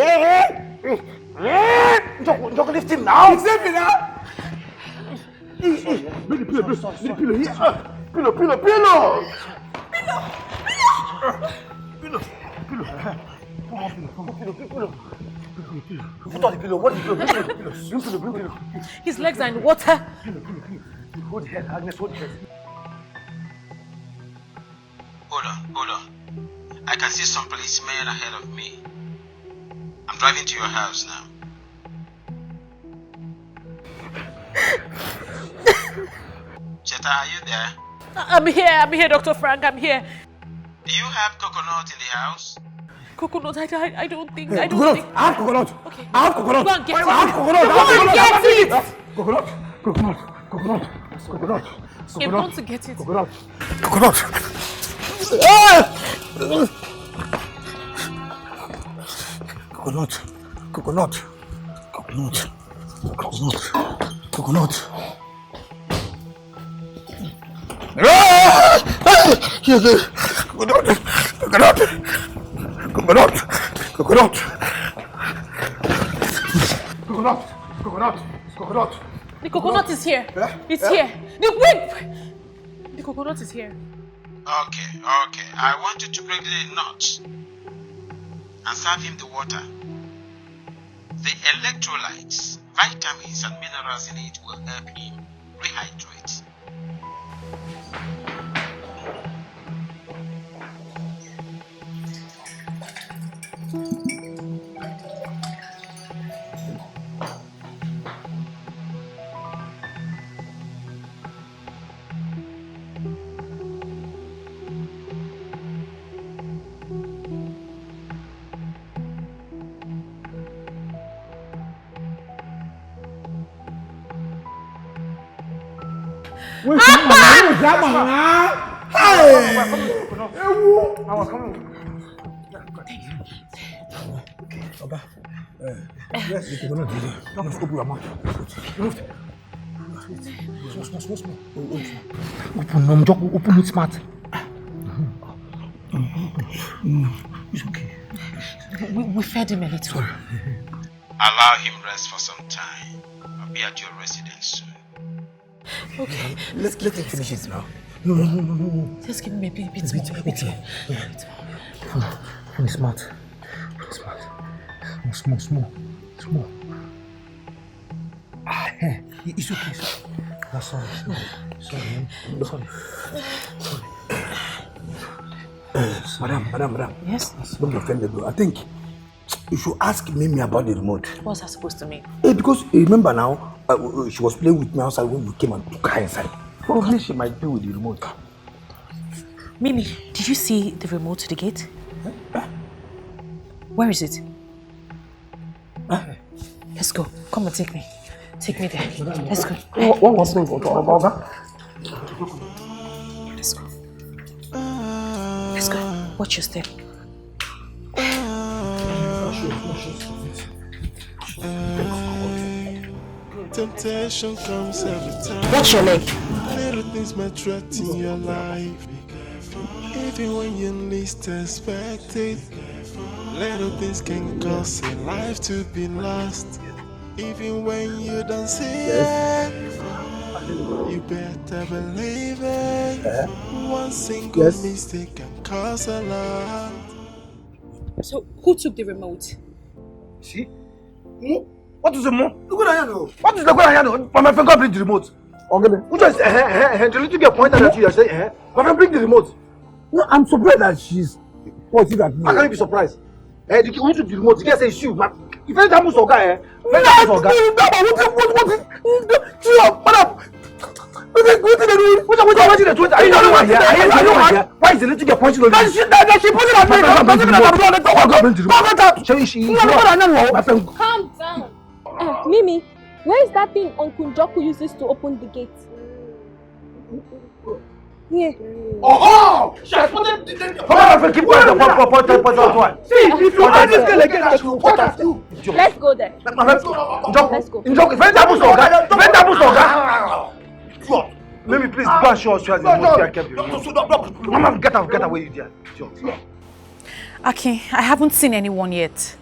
Speaker 6: Jump, lift him now. He's saving now. Bring the pillow here. Pillow. Put on the pillow. What is the pillow? Bring pillow.
Speaker 5: His legs are in water.
Speaker 6: Hold the head, Agnes, hold the head.
Speaker 10: Hold on. I can see some policemen ahead of me. I'm driving to your house now. Cheta, are you there?
Speaker 5: I'm here, Dr. Frank. I'm here.
Speaker 10: Do you have coconut in the house?
Speaker 5: Coconut? I don't think.
Speaker 6: I have coconut.
Speaker 5: Okay.
Speaker 6: I have coconut.
Speaker 5: Go and get it.
Speaker 6: I have coconut. Coconut.
Speaker 5: I'm going to get it.
Speaker 6: Coconut. Coconut.
Speaker 5: Coconut. The coconut is here. It's here. The coconut is here.
Speaker 10: Okay. I want you to break the nut and serve him the water. The electrolytes, vitamins and minerals in it will help him rehydrate.
Speaker 4: Where's that man? Hey! I was coming. Okay, Oga. Yes, you cannot do it. Don't open your mouth. Small. Open it smart. It's okay.
Speaker 5: We fed him a little.
Speaker 10: Sorry. Allow him rest for some time. I'll be at your residence soon.
Speaker 5: Okay.
Speaker 4: Let him finish it now. No.
Speaker 5: Just give him a bit more.
Speaker 4: Smart. Small. It's okay. That's sorry. Madam.
Speaker 5: Yes?
Speaker 4: Don't be offended though. I think you should ask Mimi about the remote.
Speaker 5: What's that supposed to mean?
Speaker 4: Because remember now, she was playing with me outside when you came and took her inside. Probably she might play with the remote.
Speaker 1: Mimi, did you see the remote to the gate? Where is it? Let's go. Come and take me. Take me there. Let's go.
Speaker 4: What was going on?
Speaker 1: Let's go. Let's go. Watch your step.
Speaker 11: Temptation comes every time.
Speaker 1: Watch your leg.
Speaker 11: Little things might threaten your life. Even when you least expect it. Little things can cause a life to be lost. Even when you don't see it. You better believe it. One single mistake can cause a lot.
Speaker 5: So, who took the remote?
Speaker 4: See? What is the remote? What is the remote? My friend, bring the remote. Okay. Who just the little girl pointed at you and said, my friend, bring the remote. No, I'm surprised that she's pointing at me. How can you be surprised? The who took the remote? The girl says it's you. If any time you saw guy, what why is the little girl pointing at me? She pointed at me.
Speaker 12: Calm down. Mimi, where is that thing Uncle Njoku uses to open the gate? Here.
Speaker 4: Oh! She has put it. Keep quiet. See, if you ask this girl again, I will point at you.
Speaker 12: Let's go there.
Speaker 4: Let's go. Maybe please go and show us where the remote kept. Mama, get away, you dear.
Speaker 1: Okay, I haven't seen anyone yet.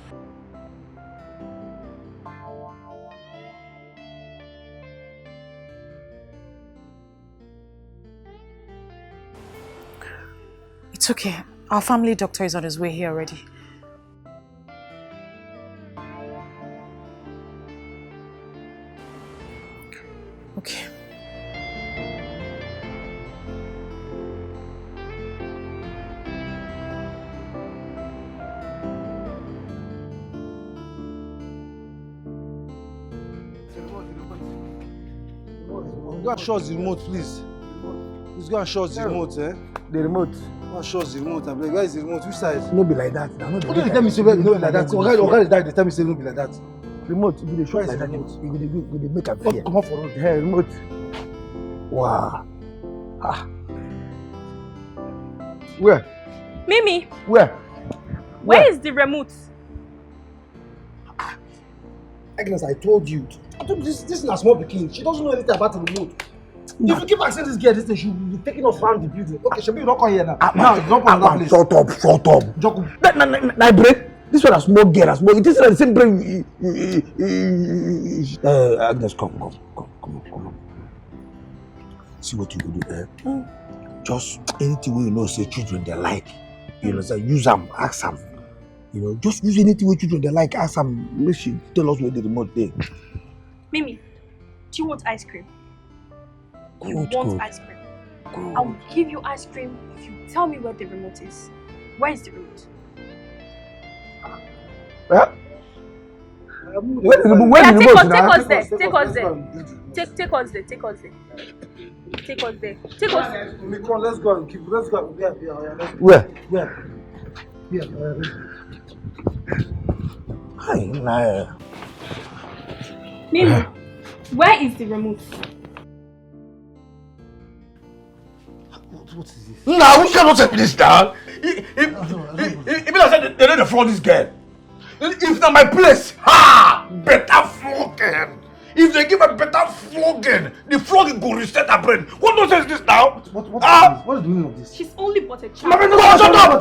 Speaker 1: It's okay. Our family doctor is on his way here already. Okay.
Speaker 6: Go and show us the remote, please. Please go and show us the remote, eh?
Speaker 4: The remote.
Speaker 6: Go and show us the remote. Where is the remote? Which side?
Speaker 4: No be like that.
Speaker 6: What do you tell me? Say no be like that. Oga is die. They tell me say no be like that.
Speaker 4: Remote. If you show like that, you go make a fear.
Speaker 6: Come on for road.
Speaker 4: Hey, remote. Wow. Where?
Speaker 12: Mimi.
Speaker 4: Where
Speaker 12: Where is the remote?
Speaker 6: Agnes, I told you. This is a small pikin. She doesn't know anything about the remote. If you keep asking this girl this thing, she will be taking us around the building. Okay, she'll be not come here now. Now, you don't come to that place.
Speaker 4: Shut up. Joku. My brain. This one a small girl, It is the same brain. Agnes, come. See what you do there. Just anything you know, say children they like. You know, say use them, ask them. You know, just use anything with children they like, ask them. Make she tell us where the remote there.
Speaker 12: Mimi, do you want ice cream?
Speaker 4: Good.
Speaker 12: Ice cream? Good. I'll give you ice cream if you tell me where the remote is. Where is the remote?
Speaker 4: Yeah?
Speaker 12: Take us there.
Speaker 6: Let's go.
Speaker 4: Where?
Speaker 12: Mimi, where is the remote?
Speaker 6: What is this?
Speaker 4: Nah, we cannot say this down. If I said they don't fraud this girl. If not my place, better flogging. If they give a better flogging, the flogging go reset her brain. What nonsense is this now?
Speaker 6: What is the meaning of this?
Speaker 12: She's only but a child.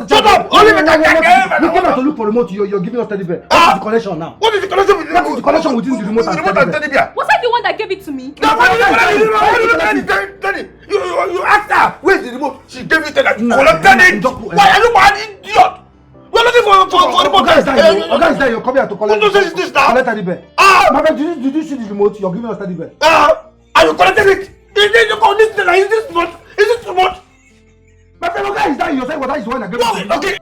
Speaker 4: Shut up! Only
Speaker 6: we came out to look for remote. You're giving us teddy bear. What is the connection now?
Speaker 4: What is the connection with the remote?
Speaker 6: What is the connection within the remote and teddy bear?
Speaker 12: Was I the one that gave it to me?
Speaker 4: You asked her, where's the remote? She gave it to her. Collected it. Why are you an idiot? We're looking for remote.
Speaker 6: Oga is there. You're coming out to collect.
Speaker 4: What nonsense is this now?
Speaker 6: Collect teddy bear. My friend, did you see the remote? You're giving us teddy bear.
Speaker 4: Are you collecting it? Is this too much? Is it too much?
Speaker 6: My friend, Oga is there. You're saying what is the one that gave it to me? Okay.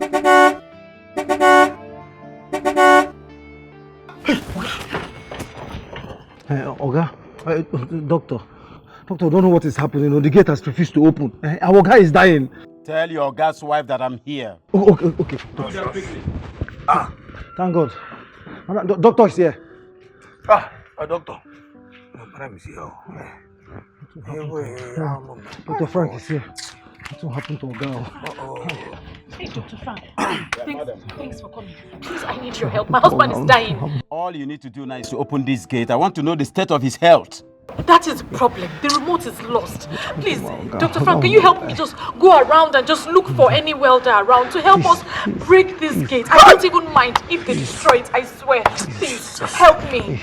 Speaker 6: Oga, doctor, don't know what is happening. The gate has refused to open. Our guy is dying.
Speaker 8: Tell your guy's wife that I'm here.
Speaker 6: Okay. Thank God. Doctor is here.
Speaker 4: Doctor. Madam is here.
Speaker 6: Dr. Frank is here. What happened to Oga?
Speaker 5: Hey, Dr. Frank. Thanks for coming. Please, I need your help. My husband is dying.
Speaker 8: All you need to do now is to open this gate. I want to know the state of his health.
Speaker 5: That is the problem. The remote is lost. Please, Dr. Frank, can you help me just go around and just look for any welder around to help us break this gate? I don't even mind if they destroy it, I swear. Please, help me.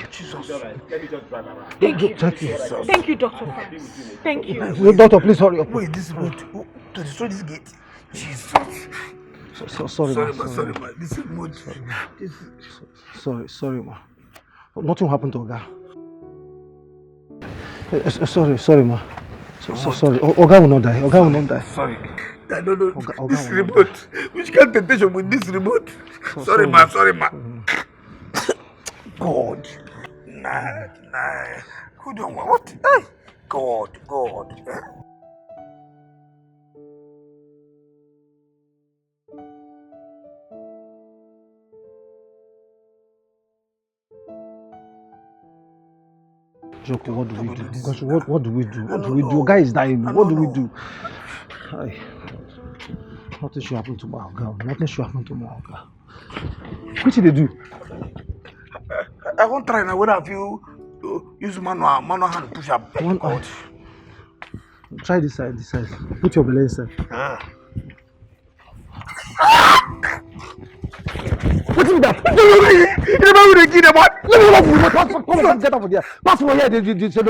Speaker 8: Let me just drive around.
Speaker 5: Thank you, Dr. Frank. Thank you.
Speaker 6: Doctor, please hurry up.
Speaker 4: Wait, this remote to destroy this gate. Jesus.
Speaker 6: Sorry, ma.
Speaker 4: This remote.
Speaker 6: Sorry, ma. Nothing happened to Oga. Sorry, ma. Sorry. Oga will not die.
Speaker 4: Sorry. I don't know. This remote. Which kind of temptation with this remote? Sorry, ma. God. Nah. Who don't want what? Hey. God.
Speaker 6: Joko, what do we do? Gosh, what do we do? A guy is dying. What do we do? Nothing should happen to my girl. What did they do?
Speaker 4: I won't try now. What have you use manual hand push up?
Speaker 6: One out. Try this side. Put your belly inside. What is that? Come on, get over there. Pass over here. They said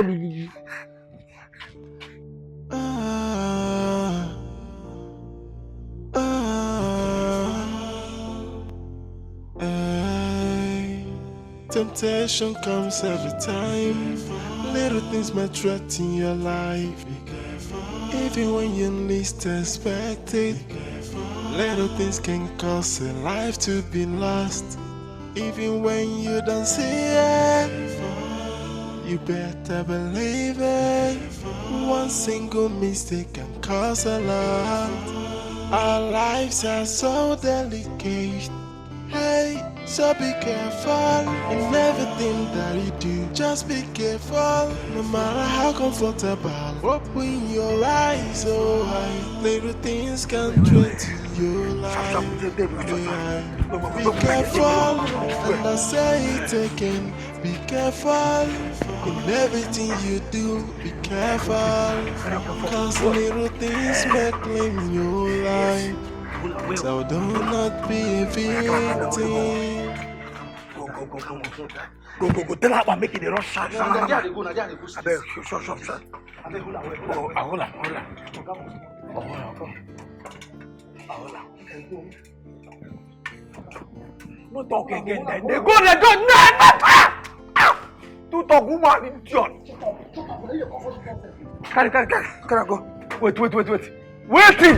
Speaker 11: Temptation comes every time. Little things might threaten your life. Even when you least expect it. Little things can cause a life to be lost. Even when you don't see it, you better believe it. One single mistake can cause a lot. Our lives are so delicate. Hey, so be careful in everything that you do. Just be careful, no matter how comfortable. Open your eyes so high. Little things can threaten your life. Be careful, and I say it again. Be careful. In everything you do, be careful. Cause little things may claim your life. So do not be a victim.
Speaker 4: Go. Tell her about making the rush. I beg, shut. Hold on. No talk again then. They go. Don't talk, woman, idiot. Carry, go. Wait. Waiting.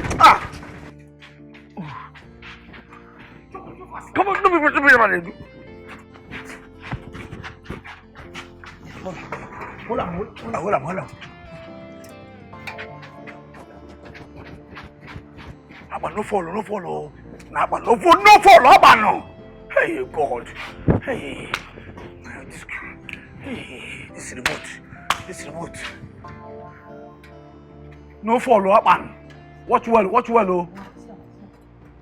Speaker 4: Come on, no be about it. Hold on. Abba, no follow. No follow, Abba, no. Hey, God. Hey, this remote. No follow, Abba. Watch well, oh.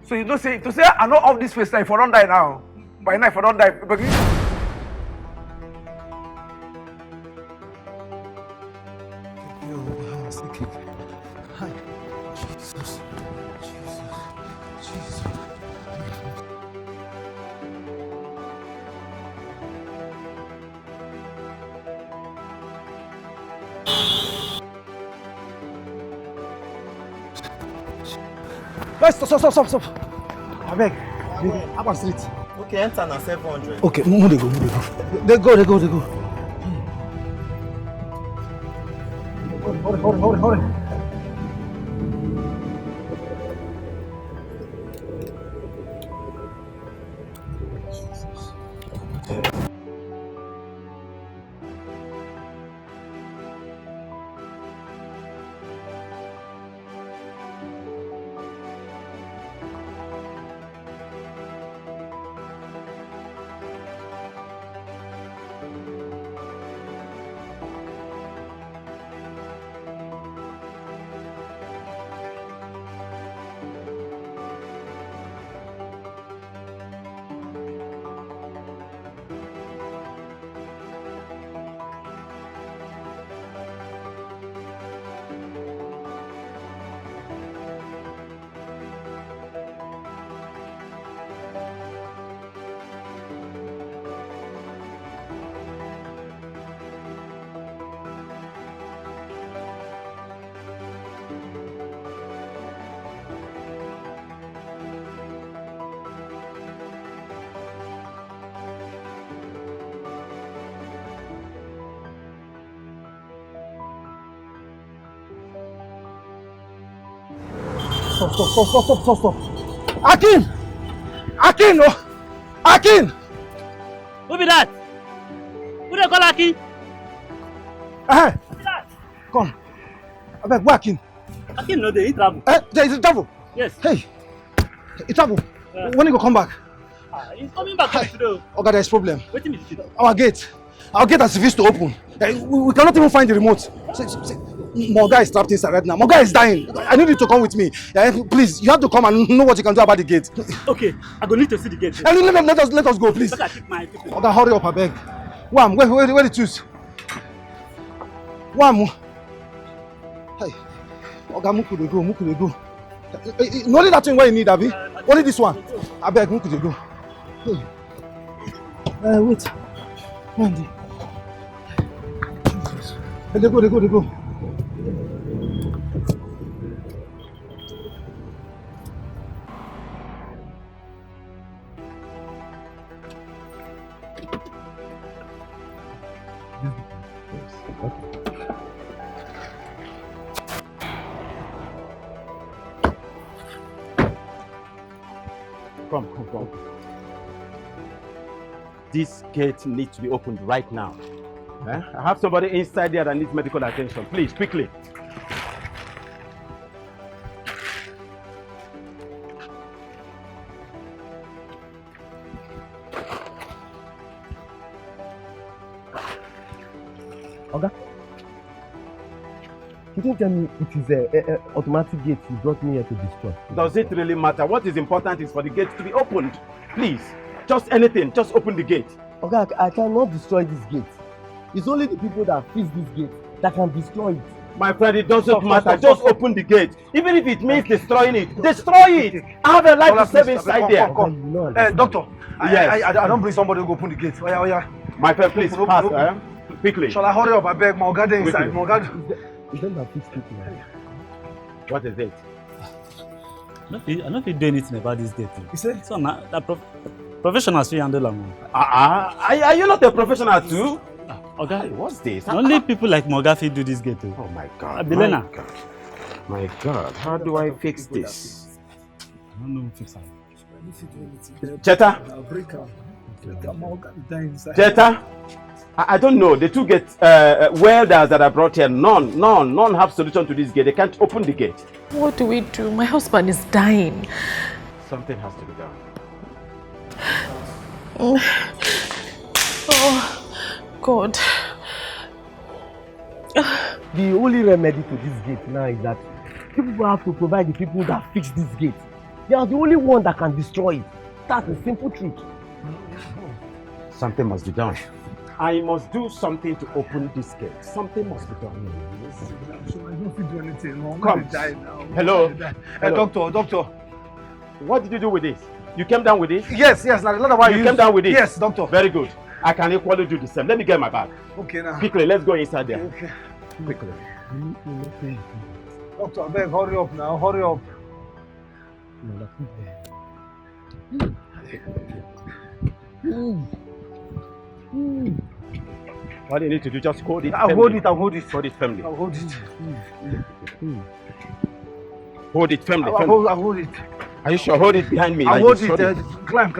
Speaker 4: So you don't say, to say I know of this face, if I don't die now. By now, if I don't die, Stop. I beg. Up on street.
Speaker 8: Okay, enter na 700.
Speaker 6: Okay, move they go. They go. Hold it. Stop. Akin!
Speaker 9: Who be that? Who they call Akin?
Speaker 6: Who be that? Come. I beg, where Akin?
Speaker 9: Akin no dey, he travel.
Speaker 6: There is a travel.
Speaker 9: Yes.
Speaker 6: Hey, he travel. When he go come back?
Speaker 9: He's coming back today.
Speaker 6: Okay, there is problem.
Speaker 9: Wetin be the
Speaker 6: Our gate has refused to open. We cannot even find the remote. Moga is trapped inside right now. Moga is dying. I need you to come with me. Please, you have to come and know what you can do about the gate.
Speaker 9: Okay, I go need to see the gate.
Speaker 6: Let us go, please.
Speaker 9: Let I keep my people.
Speaker 6: Okay, hurry up, I beg. Wham, where the tools? Wham. Hey, Oga, Muku dey go. No only that thing where you need, Abi. Only this one. I beg, Muku dey go. Wait. Mandy. They go.
Speaker 8: Come. This gate needs to be opened right now. I have somebody inside there that needs medical attention. Please, quickly.
Speaker 13: Oga, you didn't tell me it is an automatic gate you brought me here to destroy.
Speaker 8: Does it really matter? What is important is for the gate to be opened. Please, just anything, just open the gate.
Speaker 13: Oga, I cannot destroy this gate. It's only the people that fix this gate that can destroy it.
Speaker 8: My friend, it doesn't matter. Just open the gate. Even if it means destroying it, destroy it. I have a life to save inside there.
Speaker 6: Doctor,
Speaker 8: yes.
Speaker 6: I don't bring somebody to go open the gate. Oh, yeah.
Speaker 8: My friend, please pass. Quickly.
Speaker 6: Shall I hurry up? I beg, my God inside. My God.
Speaker 13: Is that that fix people?
Speaker 8: What is it?
Speaker 9: I don't feel do anything about this gate.
Speaker 6: You said?
Speaker 9: So now that professionals will handle them.
Speaker 8: Are you not a professional too?
Speaker 9: Okay.
Speaker 8: What's this?
Speaker 9: Only people like Mogafi do this gate.
Speaker 8: Oh my God.
Speaker 9: Abilena.
Speaker 8: My God. How do I fix this?
Speaker 9: I don't know who fix it.
Speaker 8: Cheta? Cheta? I don't know. The two gate welders that I brought here, none have solution to this gate. They can't open the gate.
Speaker 5: What do we do? My husband is dying.
Speaker 8: Something has to be done.
Speaker 5: Oh, God.
Speaker 13: The only remedy to this gate now is that people have to provide the people that fix this gate. They are the only one that can destroy it. That's the simple truth.
Speaker 8: Something must be done. I must do something to open this gate. Something must be done.
Speaker 6: I don't do anything wrong.
Speaker 8: Come. Hello.
Speaker 6: Doctor.
Speaker 8: What did you do with this? You came down with this?
Speaker 6: Yes. Now,
Speaker 8: you came down with it?
Speaker 6: Yes, doctor.
Speaker 8: Very good. I can equally do the same. Let me get my bag.
Speaker 6: Okay, now.
Speaker 8: Quickly, let's go inside there.
Speaker 6: Okay.
Speaker 8: Quickly.
Speaker 6: Doctor, I beg, hurry up now. Hurry up.
Speaker 8: What do you need to do? Just hold it.
Speaker 6: I'll hold it.
Speaker 8: Hold it firmly.
Speaker 6: I'll hold it.
Speaker 8: Hold it firmly.
Speaker 6: I'll hold it.
Speaker 8: Are you sure? Hold it behind me.
Speaker 6: I'll
Speaker 8: like
Speaker 6: hold
Speaker 8: this.
Speaker 6: it. Climb.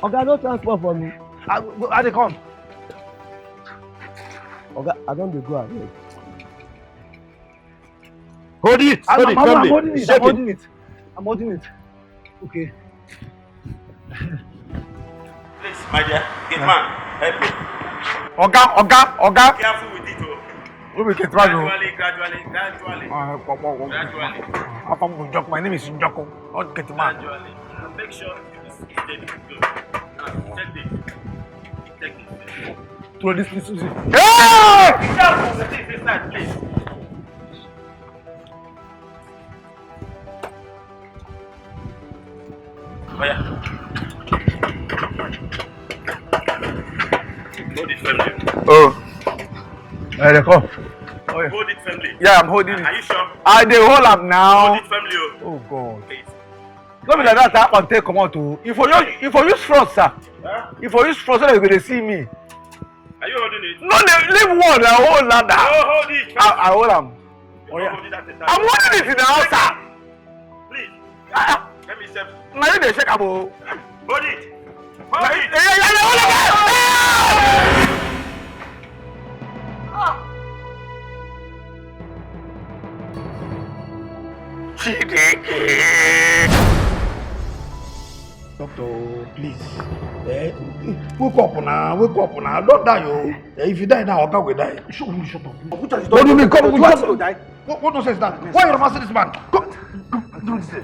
Speaker 13: Okay, no transport for me.
Speaker 6: I dey come.
Speaker 13: Okay, I don't go ahead.
Speaker 8: Hold it.
Speaker 6: I'm holding it.
Speaker 8: Shake
Speaker 6: I'm holding it. Okay.
Speaker 8: Please, my dear, get man, help me.
Speaker 6: Oga.
Speaker 8: Careful with it, oh.
Speaker 6: We can try to.
Speaker 8: Gradually.
Speaker 6: My name is Njoko. Okay, man.
Speaker 8: Gradually. Make sure you see it. Good. Now, take it.
Speaker 6: Throw this.
Speaker 8: Hey! Be careful with it inside, please. Oh, yeah. Hold it firmly.
Speaker 6: Oh. They come.
Speaker 8: Hold it firmly.
Speaker 6: Yeah, I'm holding it.
Speaker 8: Are you sure?
Speaker 6: I dey hold am now.
Speaker 8: Hold it firmly.
Speaker 6: Oh God.
Speaker 8: Please.
Speaker 6: No be like that. I can take come out to. If you use front, sir.
Speaker 8: Huh?
Speaker 6: If you use front, so that you go see me.
Speaker 8: Are you holding it?
Speaker 6: No, leave one. I hold that.
Speaker 8: Oh, hold it.
Speaker 6: I hold am.
Speaker 8: Oh, yeah. Hold it at the time.
Speaker 6: I'm holding it in the house, sir.
Speaker 8: Please. Let me step.
Speaker 6: Now you dey shake am o.
Speaker 8: Hold it. Hold it.
Speaker 6: Doctor, please. Wake up now. Don't die, yo. If you die now, Oga will die. Shut up. What do you mean? Come, what die? What nonsense is that? Why you romancing this man? Come. Don't listen.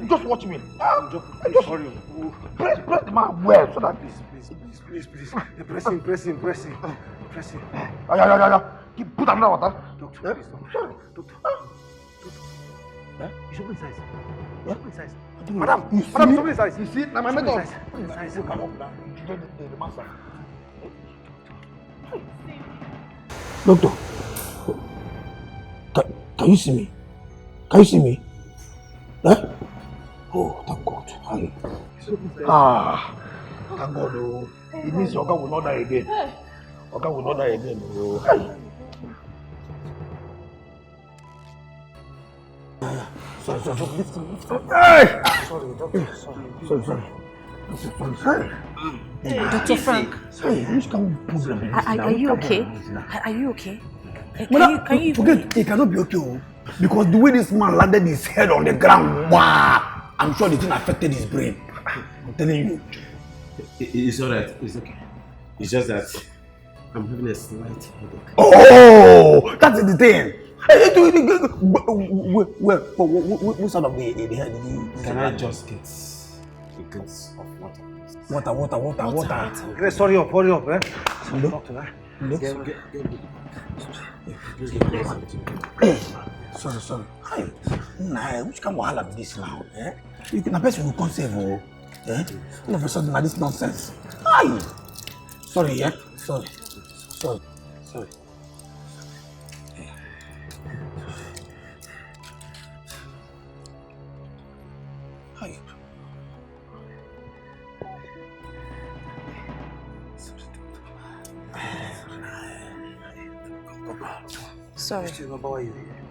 Speaker 6: Just watch me. Just press the man well so that please. Press him. Yeah. Put another water. Doctor, please. Sorry. Doctor. You should put his eyes. Madam, show me his eyes. You see, now my method. Come up now. The master. Doctor, can you see me? Eh? Oh, thank God. Thank God. Oh. It means Oga will not die again. Oh. Sorry. Hey! Sorry, doctor. Sorry.
Speaker 1: Dr. Frank.
Speaker 6: Sorry, which kind of problem is this?
Speaker 1: Are you okay? Are you okay?
Speaker 6: Can you forget? It cannot be okay, because the way this man landed his head on the ground, wow! I'm sure the thing affected his brain. I'm telling you.
Speaker 8: It's alright. It's okay. It's just that I'm having a slight headache.
Speaker 6: Oh, that's the thing. Which side of the head did you?
Speaker 8: Can I just get
Speaker 13: the goods of water, please.
Speaker 6: Water. Grace, hurry up, eh? Talk to her.
Speaker 4: Sorry. Nah, which kind of wahala be this now? Eh? You can best you can't save, oh. Eh? All of a sudden, now this nonsense. Aye. Sorry, yeah? Sorry. Aye.
Speaker 1: Sorry.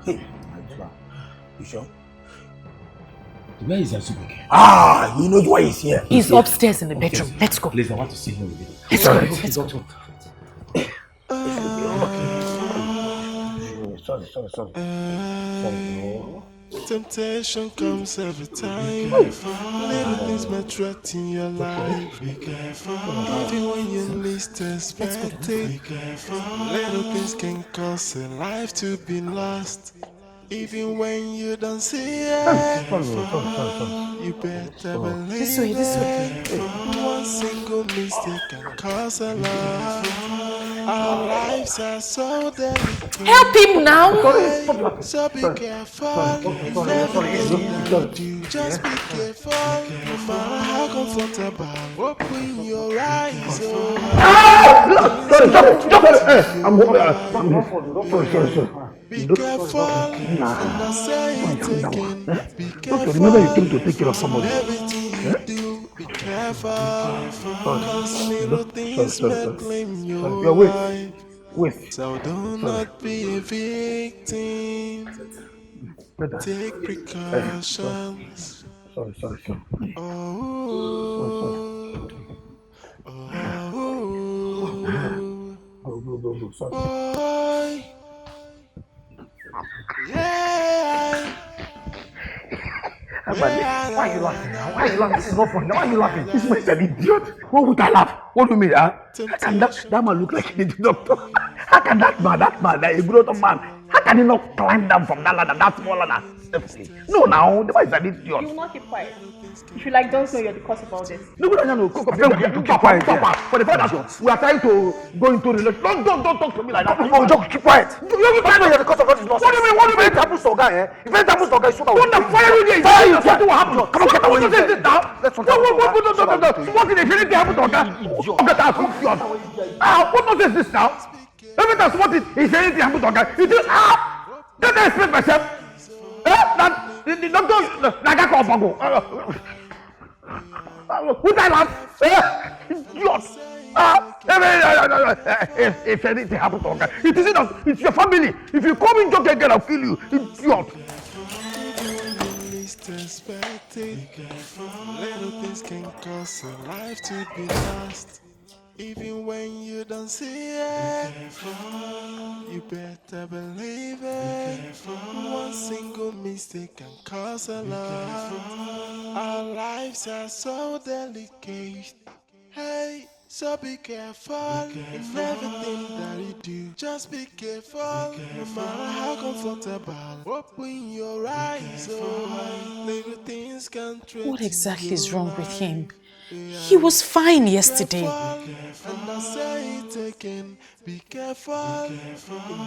Speaker 4: Hey, you sure?
Speaker 13: Where is Azubike?
Speaker 4: He knows why he's here.
Speaker 1: He's upstairs in the bedroom. Let's go.
Speaker 13: Please, I want to see him again.
Speaker 1: Let's go.
Speaker 4: Sorry.
Speaker 11: Temptation comes every time. Little things might threaten your life. Be careful. Even when you least expect it. Little things can cause a life to be lost. Even when you don't see it. You better believe
Speaker 1: This way.
Speaker 11: it. One single mistake can cause a lot. Our lives are so delicate.
Speaker 1: Help him now.
Speaker 11: So be careful. Just be careful. No matter how comfortable. Open your eyes.
Speaker 4: Sorry.
Speaker 11: Be careful. And I say it again. Be careful.
Speaker 4: Remember you came to take care of somebody.
Speaker 11: Everything you do, be careful. Cause little things may claim your life.
Speaker 4: Wait.
Speaker 11: So do not be a victim. Take precautions.
Speaker 4: Sorry. Go. Sorry.
Speaker 11: Boy. Yeah.
Speaker 4: Why are you laughing now? This is not funny. Why are you laughing? This man is an idiot. What would I laugh? What do you mean, huh? How can that man look like an idiot doctor? How can that man, that a grown man, how can he not climb down from that ladder, that small ladder? No, now, the man is an idiot.
Speaker 12: You will not keep quiet. If you like, don't know you're the cause of all this.
Speaker 4: No, keep quiet. For the fact that we are trying to go into relationship. Don't talk to me like that. Just keep quiet. You don't know you're the cause of all this nonsense. What do you mean? If it happens to a guy, if it happens to a guy, shoot out. What the fuck are you doing? Something will happen. Come on, get away. What is this now? No. What if anything happens to a guy? What nonsense is this now? Every time somebody is anything happens to a guy, you just don't explain myself. The doctor, like I call Bongo. Would I laugh? Idiot. If anything happens to a guy, it isn't us, it's your family. If you come in joke again, I'll kill you. Idiot.
Speaker 11: Little things can cause a life to be lost. Even when you don't see it, you better believe it. One single mistake can cause a lot. Our lives are so delicate. Hey, so be careful in everything that you do. Just be careful, no matter how comfortable. Open your eyes, little things can treat.
Speaker 1: What exactly is wrong with him? He was fine yesterday.
Speaker 11: And I say it again, be careful in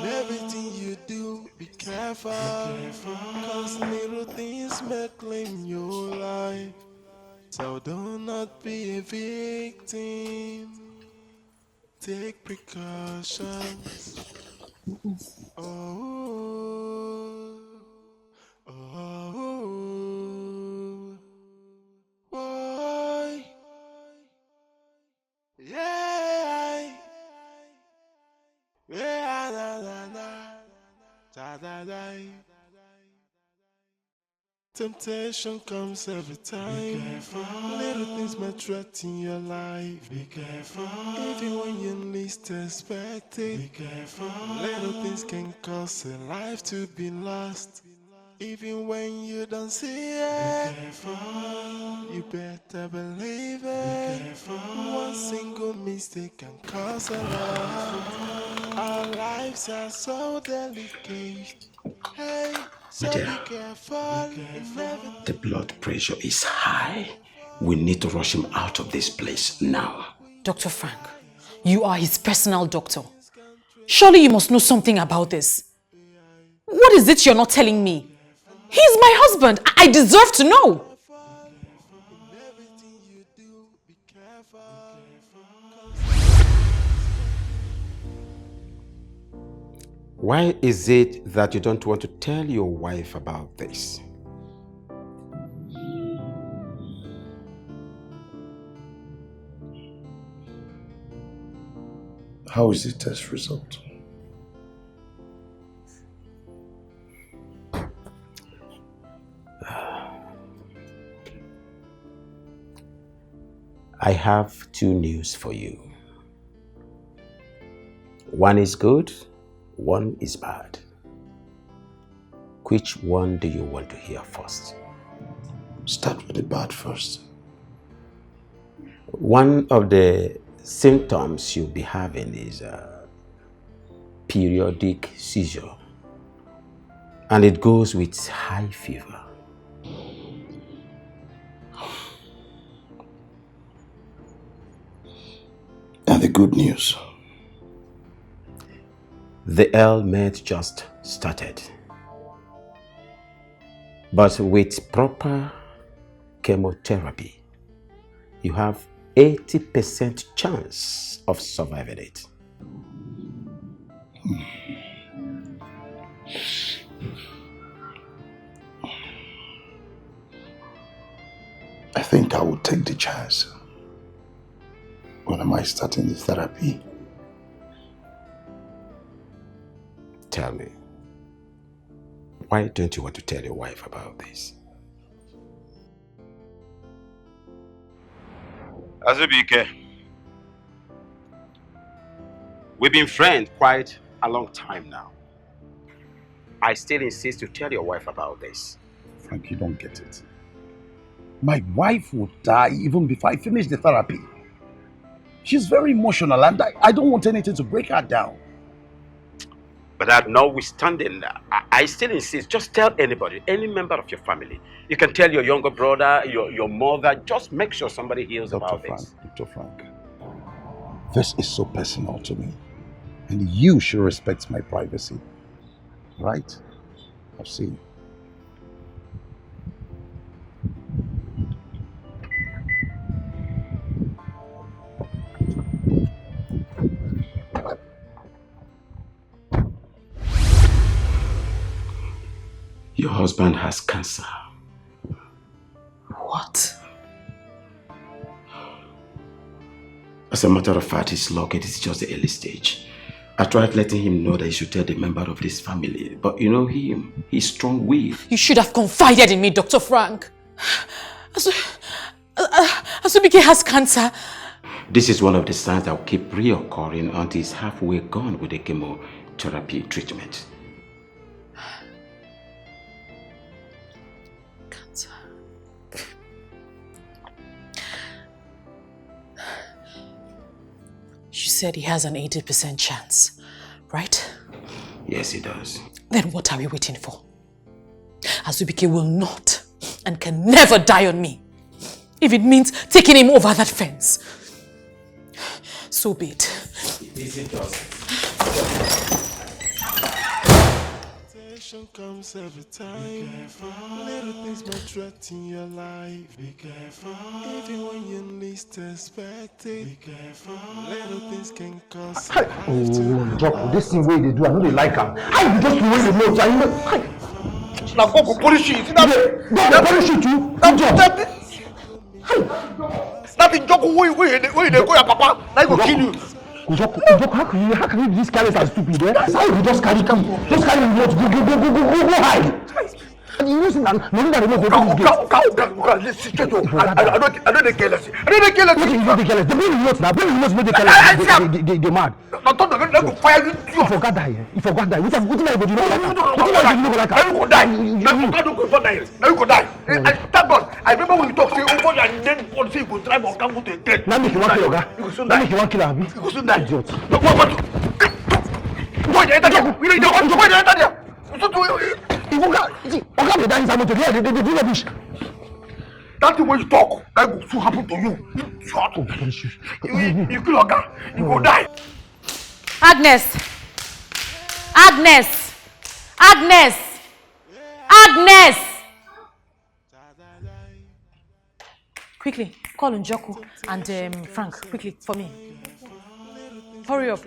Speaker 11: everything you do, be careful, cause little things may claim your life, so do not be a victim, take precautions. Boy. Yeah. Temptation comes every time. Little things may threaten your life. Be careful. Even when you least expect it. Be careful. Little things can cause a life to be lost. Even when you don't see it, you better believe it. One single mistake can cause a lot. Our lives are so delicate. Hey, so be careful.
Speaker 3: The blood pressure is high.
Speaker 10: We need to rush him out of this place now.
Speaker 5: Dr. Frank, you are his personal doctor. Surely you must know something about this. What is it you're not telling me? He's my husband. I deserve to know.
Speaker 10: Why is it that you don't want to tell your wife about this?
Speaker 3: How is the test result?
Speaker 10: I have two news for you. One is good, one is bad. Which one do you want to hear first?
Speaker 3: Start with the bad first.
Speaker 10: One of the symptoms you'll be having is a periodic seizure, and it goes with high fever.
Speaker 3: And the good news?
Speaker 10: The ailment just started, but with proper chemotherapy, you have 80% chance of surviving it.
Speaker 3: I think I will take the chance. When am I starting the therapy?
Speaker 10: Tell me, why don't you want to tell your wife about this? Azubike, we've been friends quite a long time now. I still insist to tell your wife about this.
Speaker 3: Frank, you don't get it. My wife would die even before I finish the therapy. She's very emotional and I don't want anything to break her down.
Speaker 10: But that notwithstanding, I still insist, just tell anybody, any member of your family. You can tell your younger brother, your mother, just make sure somebody hears about this.
Speaker 3: Dr. Frank, this is so personal to me. And you should respect my privacy. Right? I'll see you.
Speaker 10: Your husband has cancer.
Speaker 5: What?
Speaker 10: As a matter of fact, his luck, it is just the early stage. I tried letting him know that he should tell the member of this family, but you know him, he's strong-willed.
Speaker 5: You should have confided in me, Dr. Frank. Azubike has cancer.
Speaker 10: This is one of the signs that will keep reoccurring until he's halfway gone with the chemotherapy treatment.
Speaker 5: You said he has an 80% chance, right?
Speaker 10: Yes, he does.
Speaker 5: Then what are we waiting for? Azubike will not and can never die on me. If it means taking him over that fence. So be it.
Speaker 10: It isn't just.
Speaker 11: Comes every time. Little things might threaten your life. Be careful. Even when you least expect it. Be careful. Little things can cause.
Speaker 6: Oh, Jocko, this thing where they do, I know they like them. I just wait the notes. I know.
Speaker 4: Now go for police you. See that?
Speaker 6: Go police you too.
Speaker 4: That thing, Jocko, where they go, your papa. Now he will kill you.
Speaker 6: Jocko, how can you be this careless and stupid? Eh? How you just carry the remote, go hide. And you listen, no that remote go
Speaker 4: listen, I don't get careless. I don't get careless.
Speaker 6: What is not careless? They bring remote now. Bring remote, make they careless. They mad.
Speaker 4: I thought they go fire you.
Speaker 6: You forgot that. You forgot that. What everybody know like that?
Speaker 4: Now you go die. Now you go die. Thank God. I remember when you talk say over and then God say you go drive or come go to a death.
Speaker 6: Now make you want kill Oga. Now make you want kill Abi.
Speaker 4: You go soon die. Idiot. What? Why they enter there? We don't why they enter there? Oga dey die inside motor. They do rubbish. That thing when you talk, that will soon happen to you. Shut up. You kill Oga, you go die.
Speaker 1: Agnes! Agnes! Agnes! Agnes! Quickly, call Njoku and Frank, quickly, for me. Hurry up.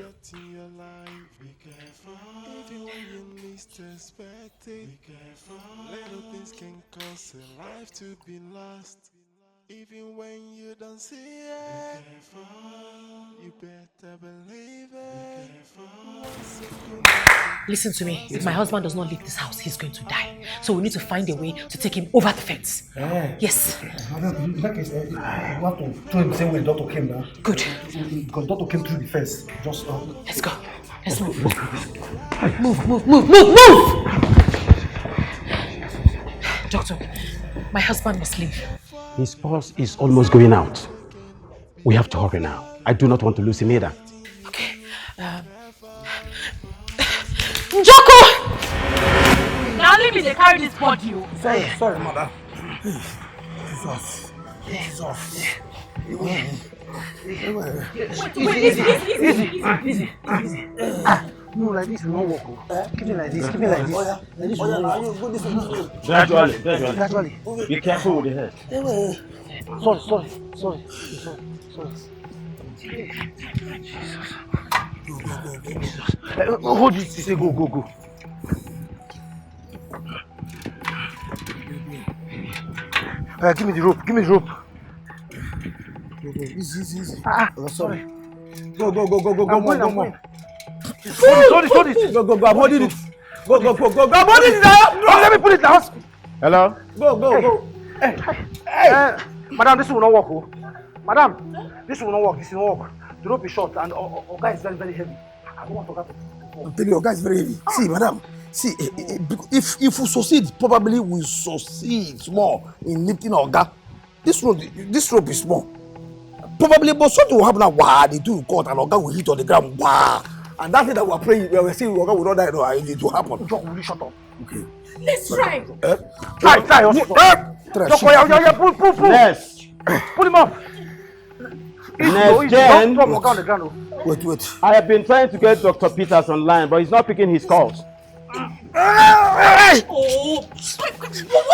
Speaker 11: Little things can cause a life to be lost. Even when you don't see it, you better believe it.
Speaker 5: Listen to me. If my husband does not leave this house, he's going to die. So we need to find a way to take him over the fence. Yes.
Speaker 6: In that case, you have to throw him the same way the doctor came now.
Speaker 5: Good.
Speaker 6: Because the doctor came through the fence. Just
Speaker 5: let's go. Let's move.
Speaker 1: Move.
Speaker 5: Doctor, my husband must leave.
Speaker 8: His pulse is almost going out. We have to hurry now. I do not want to lose him either.
Speaker 5: Okay.
Speaker 1: Njoku!
Speaker 5: Now let me carry this body.
Speaker 6: Sorry, mother. Easy. No, like this will not work. Keep it like this. Like this will not work.
Speaker 8: Gradually. Be careful with the head.
Speaker 6: Sorry. Hold it. Say go. Give me the rope. Easy. Sorry. Go. I'm holding it. Go. I'm holding it. Go. I'm holding it now. No, let me put it down.
Speaker 8: Hello?
Speaker 6: Go. Hey. Madam, this will not work. Madam, this will not work. The rope is short and Oga is very, very heavy. I don't want Oga to. I'm telling you, Oga is very heavy. See, madam. See, if we succeed, probably we succeed more in lifting Oga. This rope is small. Probably, but something will happen now. Wow, they do cut and Oga will hit on the ground. Wow. And that thing that we are praying, we are saying Oga will not die. No, it will happen. John, will you shut up? Okay.
Speaker 5: Let's try.
Speaker 6: Try. Pull.
Speaker 8: Yes.
Speaker 6: Pull him up.
Speaker 8: Next gen.
Speaker 6: Wait.
Speaker 8: I have been trying to get Dr. Peters online, but he's not picking his calls.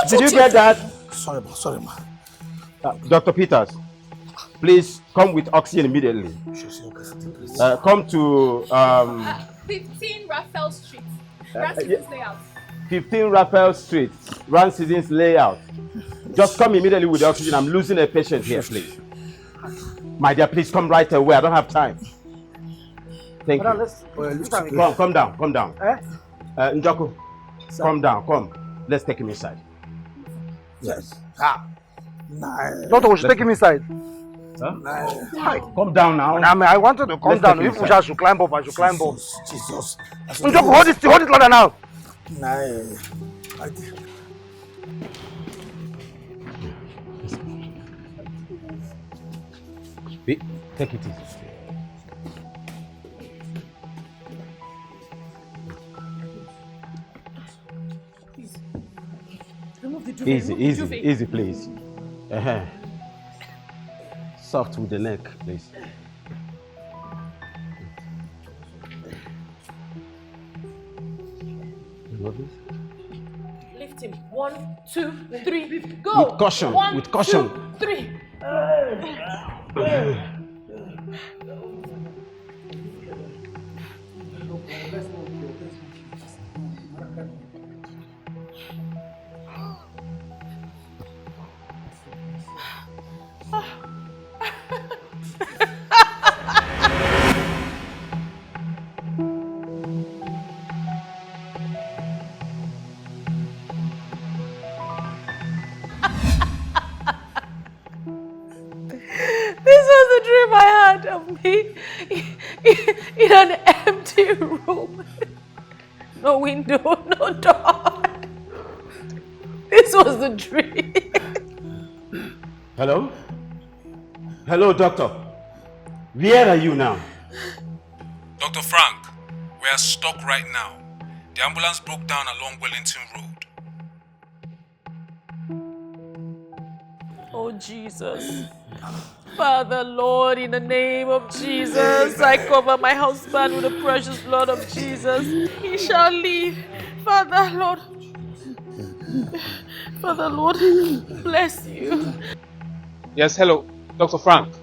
Speaker 8: Did you get that?
Speaker 6: Sorry, ma.
Speaker 8: Dr. Peters, please come with oxygen immediately. Come to
Speaker 12: 15 Raphael Street. Ranson's layout.
Speaker 8: 15 Raphael Street, Ranson's layout. Just come immediately with the oxygen. I'm losing a patient here, please. My dear, please come right away. I don't have time. Thank you. Come down. Njoku, come down. Come. Let's take him inside.
Speaker 6: Yes. Doctor, we should take him inside.
Speaker 8: Huh? Come down now.
Speaker 6: I wanted to come down. If we should climb up, I should climb up. Jesus.
Speaker 13: Njoku, hold it ladder now.
Speaker 8: Take it easy. Easy, please. Soft with the neck, please.
Speaker 5: Lift him. 1, 2, 3, go.
Speaker 8: With caution.
Speaker 5: 1, 2, 3. Of me in an empty room, no window, no door. This was the dream.
Speaker 8: Hello, doctor. Where are you now?
Speaker 14: Dr. Frank, we are stuck right now. The ambulance broke down along Wellington Road.
Speaker 5: of Jesus. Father, Lord, in the name of Jesus, I cover my husband with the precious blood of Jesus. He shall live. Father, Lord. Father, Lord, bless you.
Speaker 14: Yes, hello, Dr. Frank.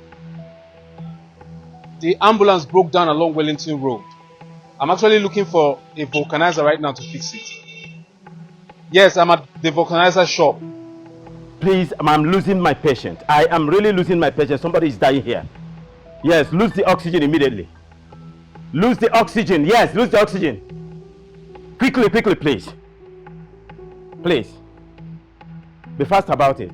Speaker 14: The ambulance broke down along Wellington Road. I'm actually looking for a vulcanizer right now to fix it. Yes, I'm at the vulcanizer shop.
Speaker 8: Please, I'm losing my patient. I am really losing my patient. Somebody is dying here. Yes, lose the oxygen immediately. Lose the oxygen. Yes, lose the oxygen. Quickly, quickly, please. Please. Be fast about it.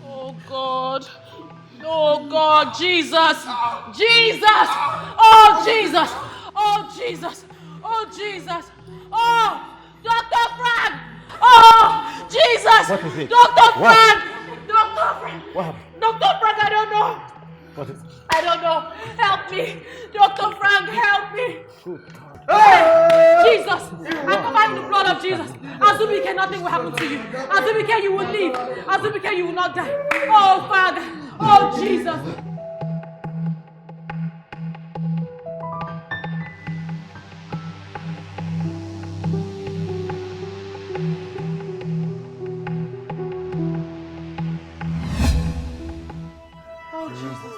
Speaker 5: Oh God. Oh God, Jesus. Jesus. Oh Jesus. Oh Jesus. Oh Jesus. Oh, Dr. Frank. Oh, Jesus.
Speaker 8: What is it?
Speaker 5: Dr.
Speaker 8: What?
Speaker 5: Frank. Dr. Frank.
Speaker 8: What happened?
Speaker 5: Dr. Frank, I don't know.
Speaker 8: What is it?
Speaker 5: I don't know. Help me. Dr. Frank, help me. Jesus, I cover you in the blood of Jesus. Azubike, nothing will happen to you. Azubike, you will live. Azubike, you will not die. Oh, Father. Oh, Jesus. Oh, Jesus.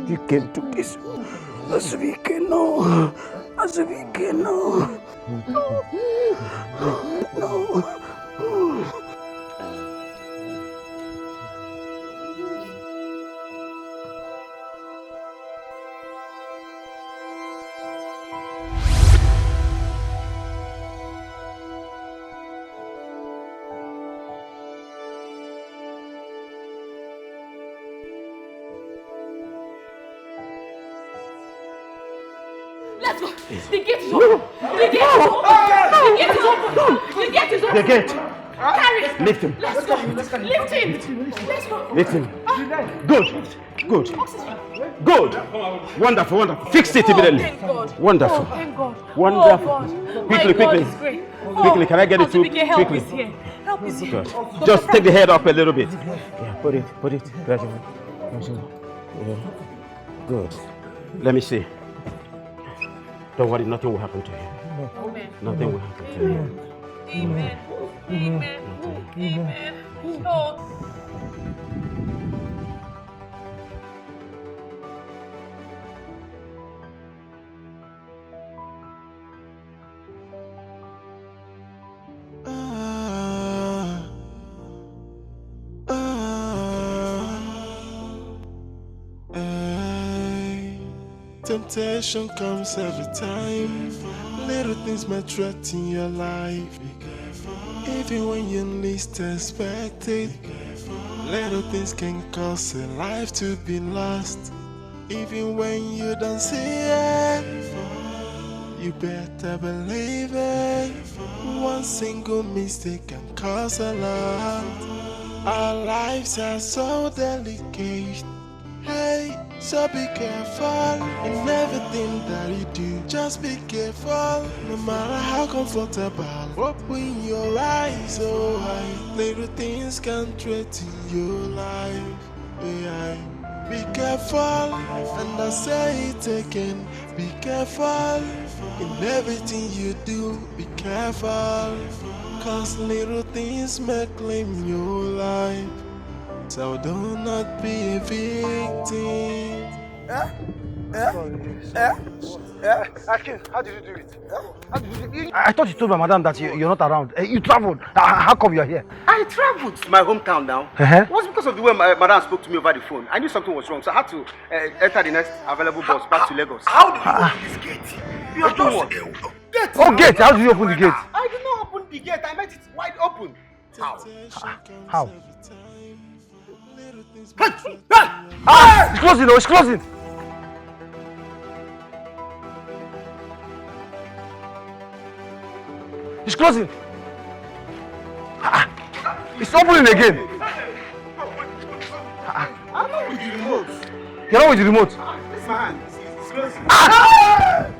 Speaker 4: You can't do this. Azubike, no. Azubike, no. No.
Speaker 5: Let's go. The gate is open. The gate is open. The gate is open. The gate is open.
Speaker 8: The gate.
Speaker 5: Carry it.
Speaker 8: Lift him.
Speaker 5: Let's go. Lift him. Let's go.
Speaker 8: Lift him. Good. Good. Good. Wonderful, wonderful. Fix it immediately.
Speaker 5: Thank God.
Speaker 8: Wonderful.
Speaker 5: Oh, thank God.
Speaker 8: Wonderful.
Speaker 5: Oh, God.
Speaker 8: Quickly,
Speaker 5: My God
Speaker 8: quickly.
Speaker 5: is great.
Speaker 8: Quickly, can I get it
Speaker 5: Azubike,
Speaker 8: to
Speaker 5: help
Speaker 8: quickly?
Speaker 5: is here. Help is here.
Speaker 8: Good. Just take the head up a little bit. Yeah, put it gradually. Yeah. Good. Let me see. Don't worry, nothing will happen to you.
Speaker 5: Amen.
Speaker 8: Nothing will happen to you.
Speaker 5: Amen. Amen. Amen. Oh.
Speaker 11: Temptation comes every time. Little things might threaten your life. Even when you least expect it. Little things can cause a life to be lost. Even when you don't see it, you better believe it. One single mistake can cause a lot. Our lives are so delicate. Hey, so be careful in everything that you do. Just be careful, no matter how comfortable. Open your eyes, oh high. Little things can threaten your life. Yeah. Be careful, and I say it again. Be careful in everything you do. Be careful, cause little things may claim your life. So do not be a victim.
Speaker 6: Akin, how did you do it? How did you do it? I thought you told my madam that you're not around. You traveled. How come you're here?
Speaker 15: I traveled to my hometown now. It was because of the way my madam spoke to me over the phone. I knew something was wrong, so I had to enter the next available bus back to Lagos.
Speaker 6: How did you open this gate? You are just... Gate! Oh, gate! How did you open the gate?
Speaker 15: I did not open the gate. I met it wide open.
Speaker 6: How? How? Hey! Ah! It's closing, it's closing! It's closing! It's opening again!
Speaker 15: I'm not with the remote.
Speaker 6: You're not with the remote?
Speaker 15: This man, it's closing.
Speaker 6: Ah!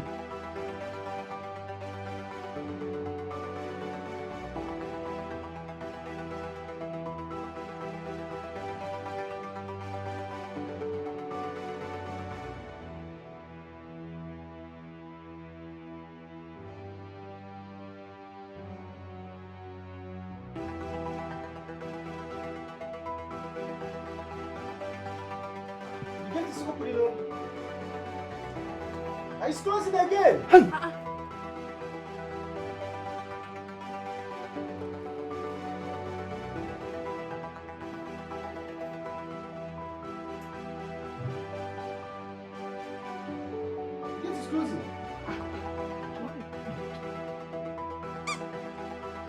Speaker 15: It's closing again.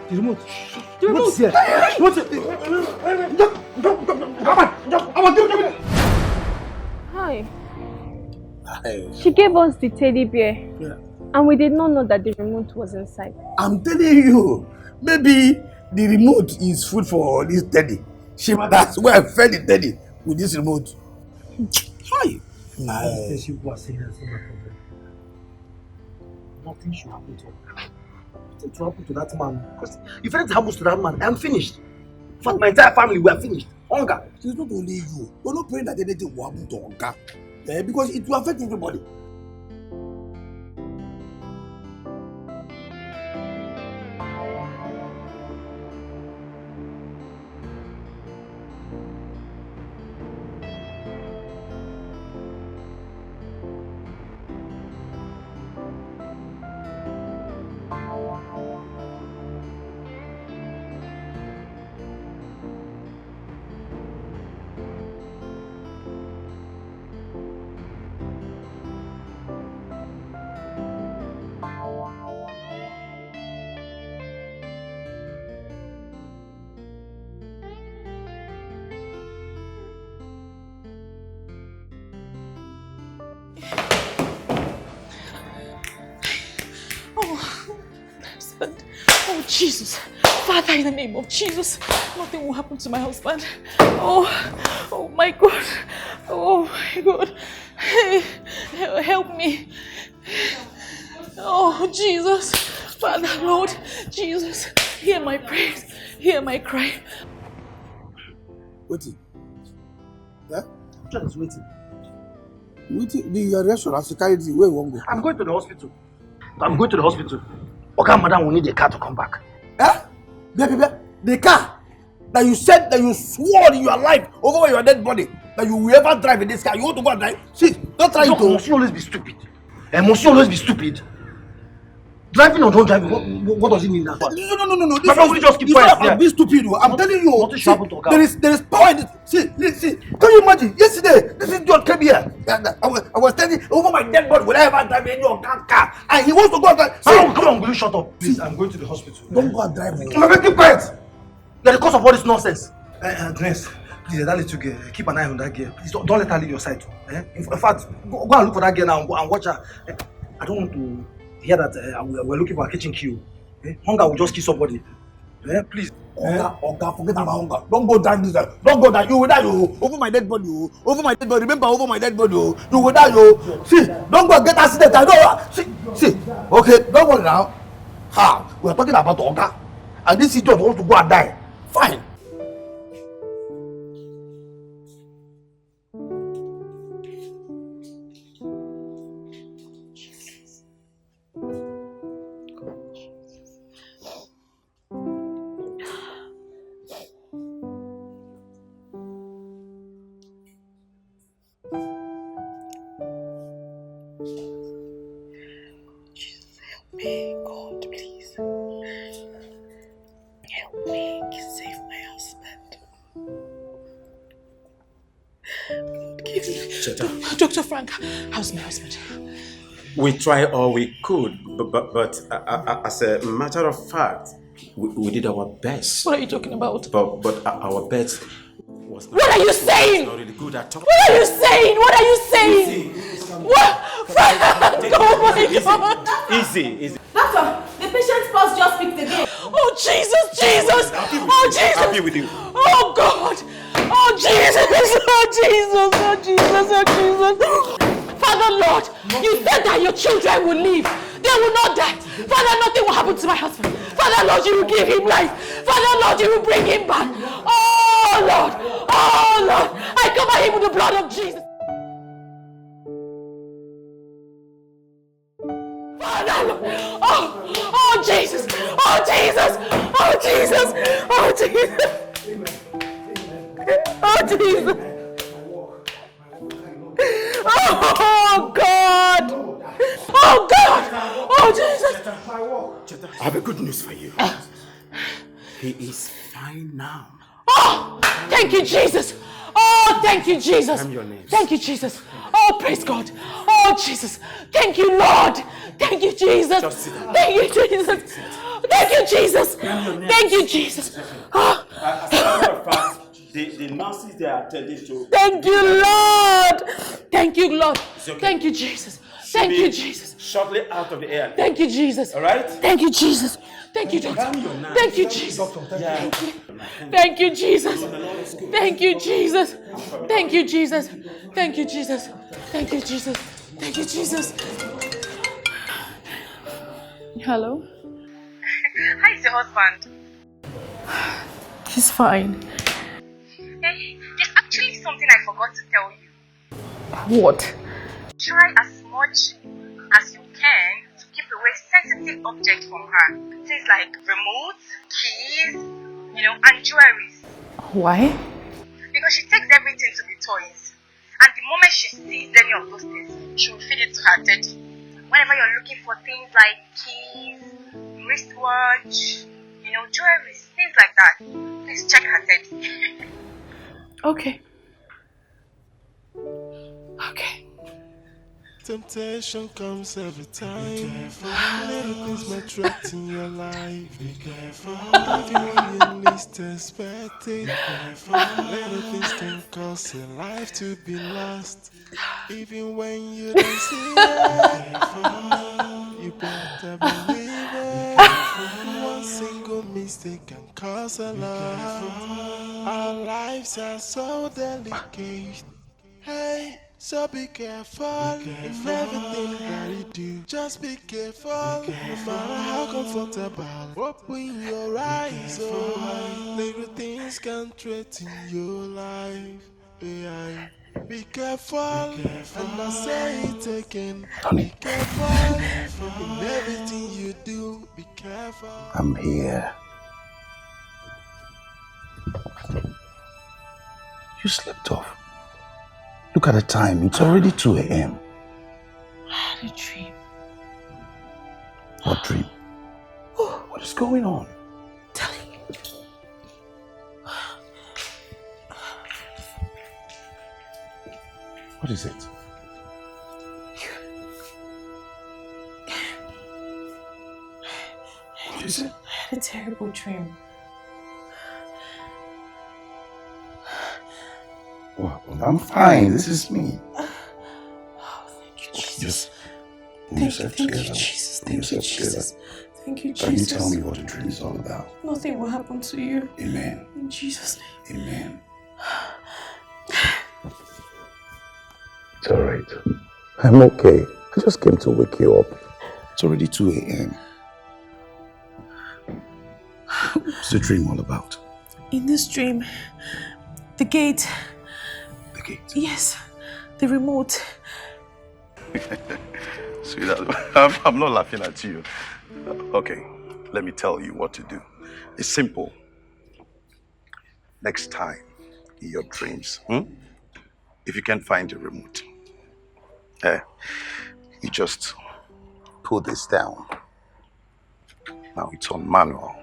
Speaker 6: The remote.
Speaker 12: The remote.
Speaker 6: What's here? What's it?
Speaker 12: Hi. She gave us the teddy bear.
Speaker 6: Yeah.
Speaker 12: And we did not know that the remote was inside.
Speaker 4: I'm telling you, maybe the remote is food for this teddy. She might as well fed the teddy with this remote. Hi.
Speaker 6: People are saying that's not my problem. Nothing should happen to her. Nothing to happen to that man. Because if anything happens to that man, I'm finished. In fact, my entire family, we are finished. Hunger.
Speaker 4: It's not only you. We're not praying that anything will happen to Oga. Because it will affect everybody.
Speaker 5: Oh, Jesus. Father, in the name of Jesus, nothing will happen to my husband. Oh my God. Oh my God. Hey, help me. Oh, Jesus. Father, Lord, Jesus, hear my prayers, hear my cry.
Speaker 4: Waiting. Yeah?
Speaker 6: Just waiting.
Speaker 4: Waiting. The restaurant security, where you want to go?
Speaker 6: I'm going to the hospital. Okay, madam will need a car to come back.
Speaker 4: Baby, the car that you said that you swore in your life over your dead body that you will ever drive in this car. You want to go and drive? See, don't try to.
Speaker 6: Must you always be stupid? Must you always be stupid? Driving or don't driving, what does it mean now?
Speaker 4: No.
Speaker 6: This is just keep quiet.
Speaker 4: I'm being stupid. I'm telling you.
Speaker 6: See,
Speaker 4: there is power in this. See. Can you imagine? Yesterday, this is John came here. I was telling over my dead body. Will I ever drive any of that car? And he wants to go and drive.
Speaker 6: Come on, will you shut up? Please, I'm going to the hospital.
Speaker 4: Don't go and drive.
Speaker 6: Keep quiet. You're the cause of all this nonsense. Grace, please, that little girl, keep an eye on that girl. Please don't let her leave your side. In fact, go and look for that girl now and watch her. I don't want to hear that we're looking for a kitchen queue. Hunger will just kill somebody. Please.
Speaker 4: Oga, forget about hunger. Don't go drive this. Don't go die. You will die. Over my dead body. Over my dead body. Remember, over my dead body. You will die. See, don't go get accident. I know. See. Okay, don't worry now. We are talking about Oga. And this idiot wants to go and die. Fine.
Speaker 5: me, God, please. Help me save my husband. God, give me. Dr. Frank, how's my husband?
Speaker 10: We tried all we could, but as a matter of fact, we did our best.
Speaker 5: What are you talking about?
Speaker 10: But our best was not.
Speaker 5: What are you saying?
Speaker 10: Not really good at all.
Speaker 5: What are you saying? What are you saying? What? Frank! Oh my God!
Speaker 10: Easy.
Speaker 2: Doctor, the patient's pulse just picked again.
Speaker 5: Oh Jesus! Oh Jesus!
Speaker 10: Happy with you.
Speaker 5: Oh God! Oh Jesus! Oh Jesus! Father Lord, you said that your children will live. They will not die. Father, nothing will happen to my husband. Father Lord, you will give him life. Father Lord, you will bring him back. Oh Lord! I cover him with the blood of Jesus. Father Lord! Oh Jesus! Oh Jesus! Oh Jesus! Oh Jesus! Oh Jesus! Oh God! Oh God! Oh Jesus!
Speaker 10: I have a good news for you. He is fine now.
Speaker 5: Oh! Thank you, Jesus! Oh, thank you, Jesus!
Speaker 10: Name your names.
Speaker 5: Thank you, Jesus! Oh, praise God! Oh, Jesus! Thank you, Lord! Thank you, Jesus!
Speaker 10: Just sit down.
Speaker 5: Thank you, Jesus! Thank you, Jesus! Thank you, Jesus! Oh.
Speaker 10: As a matter of fact, the nurses they are attending to.
Speaker 5: Thank you, Lord! Thank you, Lord!
Speaker 10: Okay.
Speaker 5: Thank you, Jesus!
Speaker 10: Should
Speaker 5: Thank
Speaker 10: be
Speaker 5: you, Jesus!
Speaker 10: Shortly out of the air.
Speaker 5: Thank you, Jesus!
Speaker 10: All right?
Speaker 5: Thank you, Jesus! Thank you, doctor! Thank you, Jesus! Thank you, Jesus! Thank you, Jesus! Thank you, Jesus! Thank you, Jesus! Thank you, Jesus! Thank you, Jesus! Hello?
Speaker 16: How is your husband?
Speaker 5: He's fine.
Speaker 16: Hey, there's actually something I forgot to tell you.
Speaker 5: What?
Speaker 16: Try as much as you can to keep away sensitive objects from her. Things like remotes, keys, and jewelries.
Speaker 5: Why?
Speaker 16: Because she takes everything to be toys. And the moment she sees any of those things, she will feed it to her daddy. Whenever you're looking for things like keys, wristwatch, jewelries, things like that, please check her daddy.
Speaker 5: Okay.
Speaker 11: Temptation comes every time. Little things might threaten your life. Be careful. Even when you least expect it. Little things can cause your life to be lost. Even when you don't see it. You better believe it. One single mistake can cause a lot. Our lives are so delicate. Hey. So be careful in everything that you do. Just be careful, no matter how comfortable. Open your eyes, little things can threaten your life. Be careful, and I say it again. Be careful in everything you do. Be careful.
Speaker 3: I'm here. You slept off. Look at the time. It's already 2 a.m.
Speaker 5: I had a dream.
Speaker 3: What dream? What is going on?
Speaker 5: Telling you.
Speaker 3: What is it? What is it?
Speaker 5: I had a terrible dream.
Speaker 3: Well, I'm fine. This is me.
Speaker 5: Oh, thank you, Jesus.
Speaker 3: Just pull yourself together.
Speaker 5: Thank you, Jesus. Thank you, Jesus. Thank you,
Speaker 3: Can you
Speaker 5: Jesus.
Speaker 3: tell me what the dream is all about?
Speaker 5: Nothing will happen to you.
Speaker 3: Amen.
Speaker 5: In Jesus' name.
Speaker 3: Amen. It's all right. I'm okay. I just came to wake you up. It's already 2 a.m. What's the dream all about?
Speaker 5: In this dream, the gate.
Speaker 3: The gate?
Speaker 5: Yes, the remote.
Speaker 3: Sweetheart, I'm not laughing at you. Okay, let me tell you what to do. It's simple. Next time, in your dreams, if you can't find the remote, you just pull this down Now it's on manual.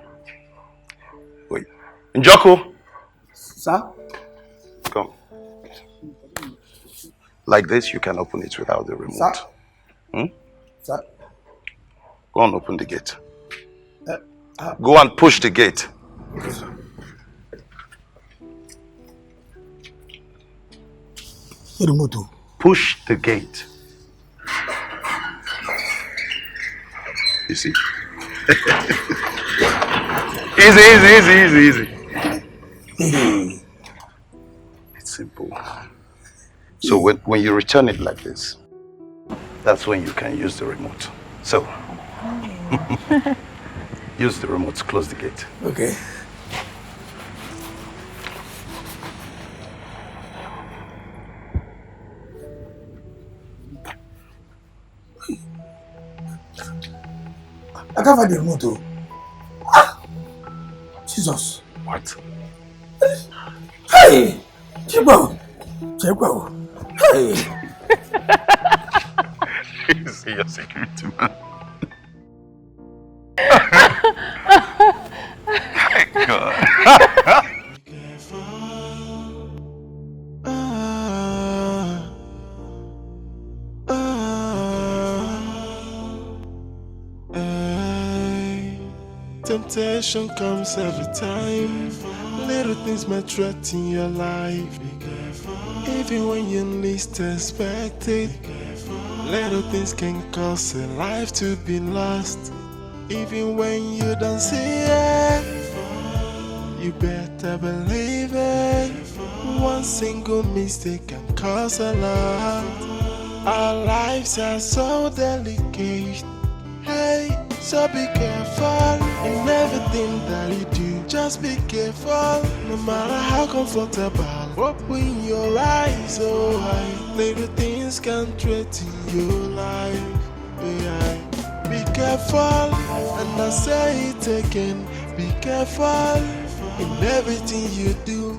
Speaker 3: Wait. Njoko!
Speaker 6: Sir?
Speaker 3: Come. Like this, you can open it without the remote.
Speaker 6: Sir?
Speaker 3: Hmm?
Speaker 6: Sir?
Speaker 3: Go and open the gate. Go and push the gate.
Speaker 6: Remote.
Speaker 3: Push the gate. You see? Easy. It's simple. So when you return it like this, that's when you can use the remote. So, use the remote to close the gate.
Speaker 6: Okay. I can't find the remote. Jesus.
Speaker 3: What?
Speaker 6: Hey! Chibo! Hey!
Speaker 3: You see your security man. God.
Speaker 11: Temptation comes every time. Little things might threaten your life. Even when you least expect it. Little things can cause a life to be lost. Even when you don't see it, you better believe it. One single mistake can cause a lot. Our lives are so delicate. Hey, so be careful in everything that you do. Just be careful, no matter how comfortable. Open your eyes, oh I. Little things can threaten your life. Yeah. Be careful, and I say it again. Be careful in everything you do.